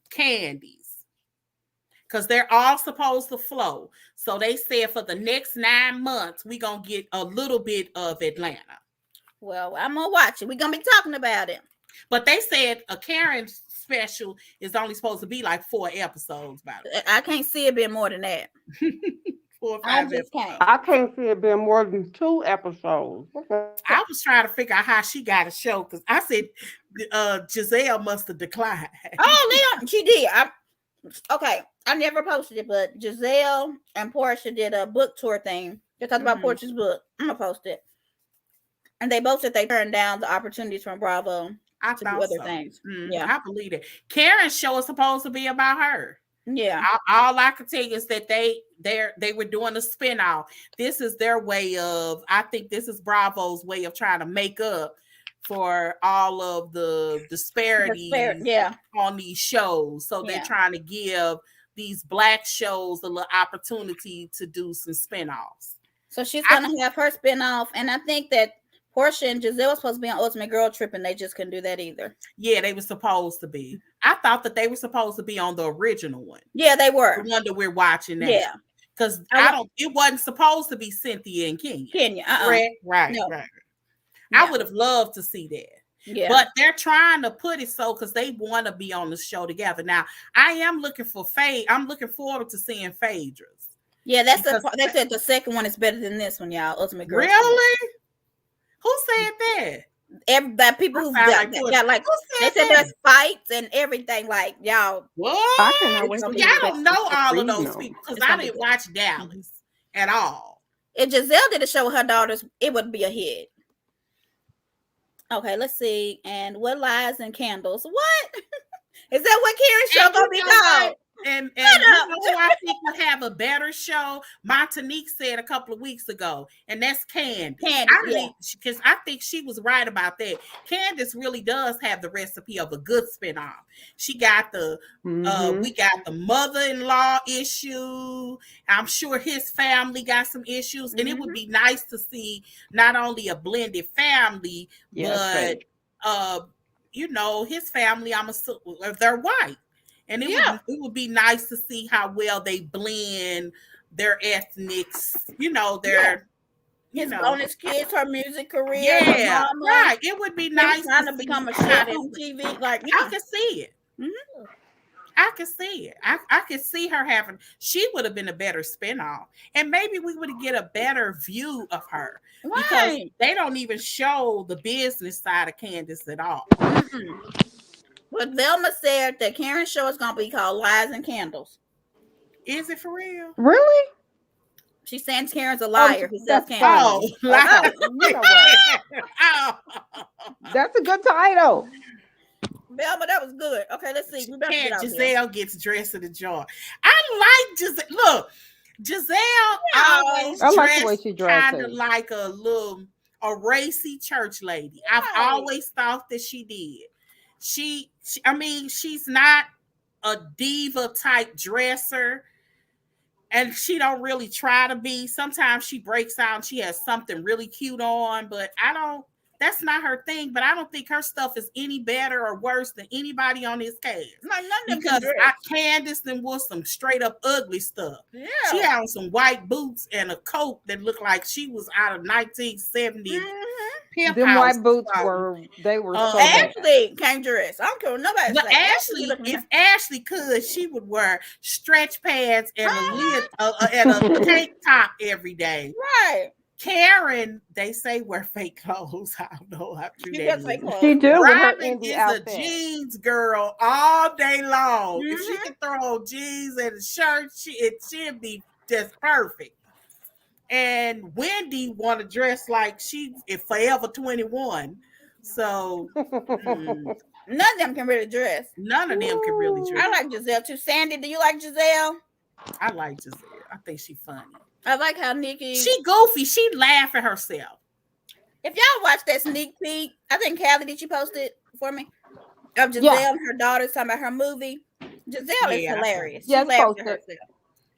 Candy's, because they're all supposed to flow. So they said for the next 9 months, we're going to get a little bit of Atlanta. Well, I'm going to watch it. We're going to be talking about it. But they said a Karen special is only supposed to be like 4 episodes, by the way. I can't see it being more than that. 4 or 5 episodes. I can't see it being more than 2 episodes. I was trying to figure out how she got a show, because I said Giselle must have declined. Oh, Leon, she did. I never posted it, but Giselle and Porsha did a book tour thing. They talked about Porscha's book. I'm going to post it. And they both said they turned down the opportunities from Bravo to do other things. Yeah, I believe it. Karen's show is supposed to be about her. Yeah. All I can tell you is that they were doing a spinoff. This is their way of, I think this is Bravo's way of trying to make up for all of the disparities on these shows. So they're trying to give these Black shows a little opportunity to do some spinoffs. So she's gonna have her spinoff, and I think that Porsha and Giselle was supposed to be on Ultimate Girl Trip, and they just couldn't do that either. Yeah, they were supposed to be. I thought that they were supposed to be on the original one. Yeah, they were. The one that we're watching now. Yeah. Because it wasn't supposed to be Cynthia and Kenya. Right. No. I would have loved to see that. Yeah. But they're trying to put it so because they want to be on the show together. Now, I am looking for I'm looking forward to seeing Phaedra's. Yeah, they said the second one is better than this one, y'all. Ultimate Girl. Really? Who said that? Everybody, people who got like, they said there's fights and everything. Like, y'all. What? I don't know all of those people because I didn't watch Dallas at all. If Giselle did a show with her daughters, it would be a hit. Okay, let's see. And what lies and candles? What? Is that what Karen's show gonna be called? And you know who I think would have a better show? Montanique said a couple of weeks ago, and that's Candace. Because I think she was right about that. Candace really does have the recipe of a good spinoff. She got the we got the mother-in-law issue. I'm sure his family got some issues, and it would be nice to see not only a blended family, but you know, his family. I'm assuming they're white. And it would be nice to see how well they blend their ethnics, you know, his bonus kids, her music career. Yeah, right. It would be nice trying to become a chef on TV. Like, I can see it. Mm-hmm. I can see it. I could see her having. She would have been a better spinoff, and maybe we would get a better view of her because they don't even show the business side of Candace at all. Mm-hmm. But Velma said that Karen's show is going to be called Lies and Candles. Is it for real? Really? She's saying Karen's a liar who sells candles. That's a good title. Velma, that was good. Okay, let's see. Giselle gets dressed in the jar. I like Giselle. Look, Giselle always dressed kind of like a racy church lady. I've always thought that she did. She's not a diva type dresser, and she don't really try to be. Sometimes she breaks out and she has something really cute on, but that's not her thing. But I don't think her stuff is any better or worse than anybody on this cast. Because Candace then wore some straight up ugly stuff. Yeah. She had on some white boots and a coat that looked like she was out of 1970. Them white boots were so Ashley can't dress. I don't care what nobody says. But Ashley, if Ashley could, she would wear stretch pads and a tank top every day. Right. Karen, they say wear fake clothes. I don't know how true that is. She do. Robin is a jeans girl all day long. If she can throw on jeans and a shirt, she'd be just perfect. And Wendy want to dress like she is forever 21. So none of them can really dress. None of them can really dress. I like Giselle too. Sandy, do you like Giselle? I like Giselle. I think she's funny. I like how Nikki. She goofy. She laugh at herself. If y'all watch that sneak peek, I think Callie, did she post it for me? Of Giselle and her daughters talking about her movie. Giselle is hilarious. She laughs at herself.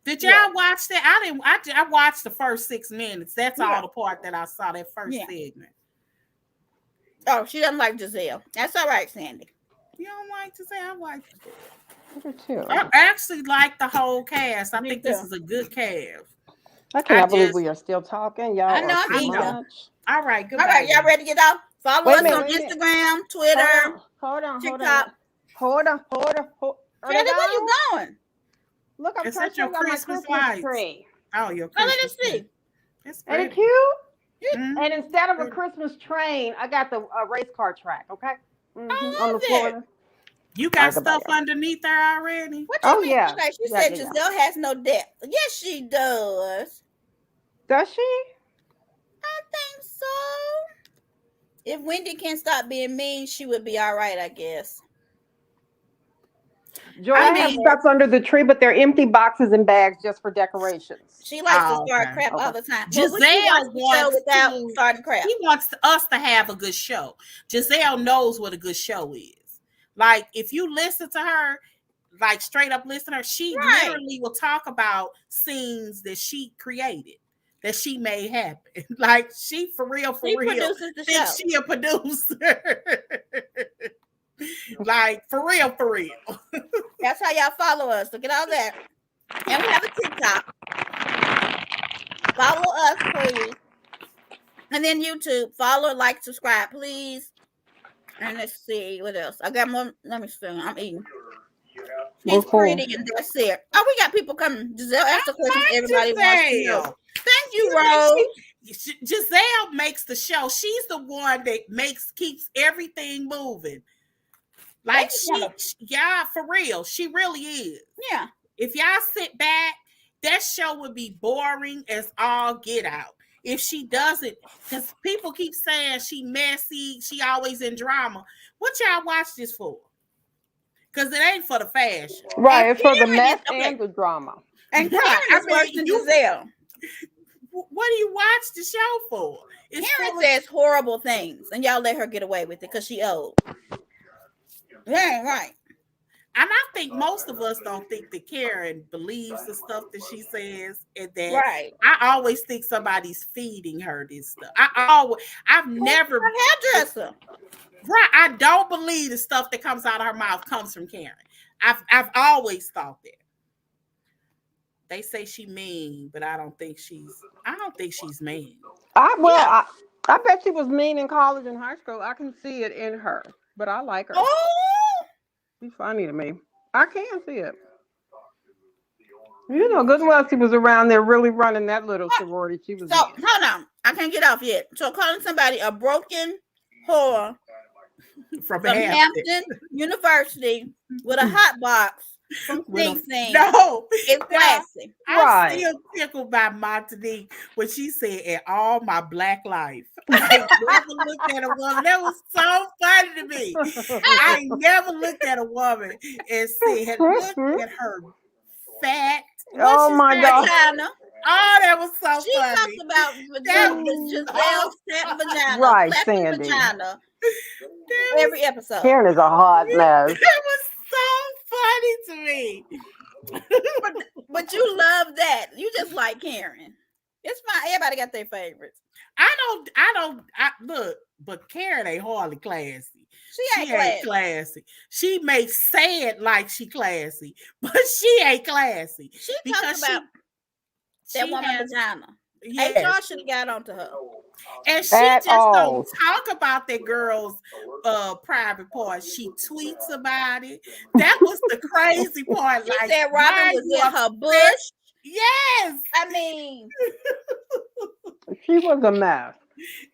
Did y'all watch that? I didn't. I watched the first 6 minutes. That's all the part that I saw. That first segment. Oh, she doesn't like Giselle. That's all right, Sandy. You don't like Giselle? I like Giselle. I actually like the whole cast. I think this is a good cast. I can't believe we are still talking, y'all. I know. All right, goodbye. All right, y'all ready to get off? Follow us on Instagram, Twitter, TikTok. Hold on. Sandy, where you going? Look, I'm trying to show my Christmas tree. Oh, your Christmas let us see. Ain't it cute? Mm-hmm. And instead of a Christmas train, I got the race car track, okay? On the floor. You got stuff underneath there already? What you mean? Yeah. Okay, she said Giselle has no depth. Yes, she does. Does she? I think so. If Wendy can stop being mean, she would be all right, I guess. Jordan has stuff under the tree, but they're empty boxes and bags just for decorations. She likes to start crap all the time. Giselle wants starting crap. She wants us to have a good show. Giselle knows what a good show is. Like, if you listen to her, like straight up listen to her, she literally will talk about scenes that she created. that she made happen. Like she for real produces the show. thinks she a producer. Like for real. That's how y'all follow us. Look at all that. And we have a TikTok. Follow us, please. And then YouTube. Follow, like, subscribe, please. And let's see what else. I got more. Let me see. I'm eating. She's pretty, and that's it. Oh, we got people coming. Giselle asked the questions everybody wants to know. Thank you, Rose. Giselle makes the show. She's the one that keeps everything moving. Like yeah, for real. She really is. Yeah. If y'all sit back, that show would be boring as all get out. If she doesn't, because people keep saying she messy, she always in drama. What y'all watch this for? Because it ain't for the fashion. Right, it's for the mess and the drama. And Karen is worse than Giselle. What do you watch the show for? Karen says horrible things, and y'all let her get away with it because she old. That ain't right. And I think most of us don't think that Karen believes the stuff that she says, and that right. I always think somebody's feeding her this stuff. I've never a hairdresser. Right, I don't believe the stuff that comes out of her mouth comes from Karen. I've always thought that. They say she mean, but I don't think she's mean. I bet she was mean in college and high school. I can see it in her, but I like her. Oh. She's funny to me. I can see it. You know, good well she was around there really running that little sorority she was in. Hold on. I can't get off yet. So calling somebody a broken whore from Hampton University with a hot box from Sing Sing. No, it's classy. I'm still tickled by Montanique when she said, "In all my black life, I never looked at a woman." That was so funny to me. I never looked at a woman and said, "Look at her fat." Oh my God! Vagina. Oh, that was so she funny. She talked about Giselle's fat vagina, right, Sandy. Vagina. Every episode. Karen is a hot mess. That was so funny to me. but you love that. You just like Karen. It's fine. Everybody got their favorites. Look, but Karen ain't hardly classy. She ain't classy. She may say it like she classy, but she ain't classy. She talks about that woman's vagina. Yes. HR should have got onto her. And she just don't talk about that girl's private part. She tweets about it. That was the crazy part. She said Robin was in her bush. Yes. I mean, she was a mess.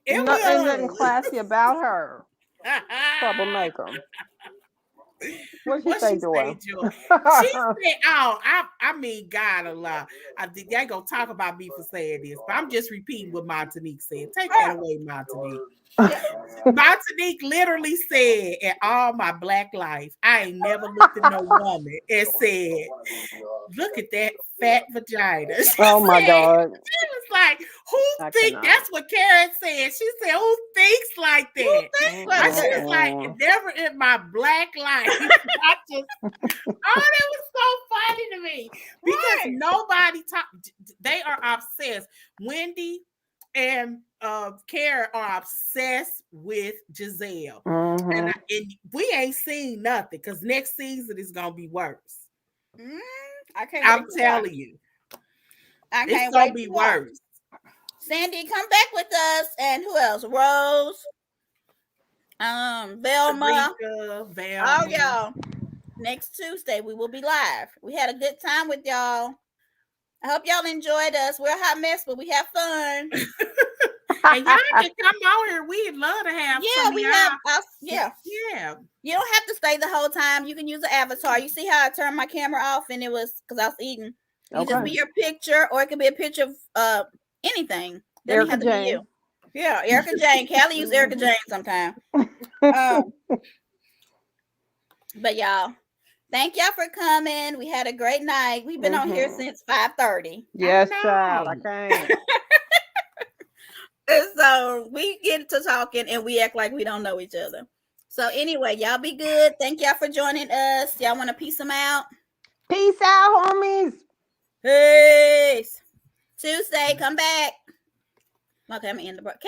Ain't nothing classy about her. Troublemaker. What she say, Joy? She said, I mean, God Allah. I think they gonna talk about me for saying this, but I'm just repeating what Montanique said. Take that away, Montanique. Montanique literally said, "In all my black life, I ain't never looked at no woman and said, look at that fat vagina." Oh my God. She was like, who think that's what Karen said? She said, who thinks like that? Who thinks like that? She was like, never in my black life. That was so funny to me. Because nobody they are obsessed. Wendy and Karen are obsessed with Giselle. Mm-hmm. And we ain't seen nothing because next season is gonna be worse. I'm telling you. It's gonna be worse. Sandy, come back with us. And who else? Rose. Velma. Oh, y'all. Next Tuesday we will be live. We had a good time with y'all. I hope y'all enjoyed us. We're a hot mess, but we have fun. And y'all can come out here. We'd love to have some. Yeah. You don't have to stay the whole time. You can use an avatar. You see how I turned my camera off and it was because I was eating. You just be your picture, or it could be a picture of anything. Doesn't have to be you. Yeah, Erica Jane. Callie use Erica Jane sometime. But y'all, thank y'all for coming. We had a great night. We've been on here since 5:30. Yes, child. I can't. And so we get to talking and we act like we don't know each other. So anyway, y'all be good. Thank y'all for joining us. Y'all want to peace them out? Peace out, homies. Peace. Tuesday, come back. Okay, I'm gonna end the broadcast.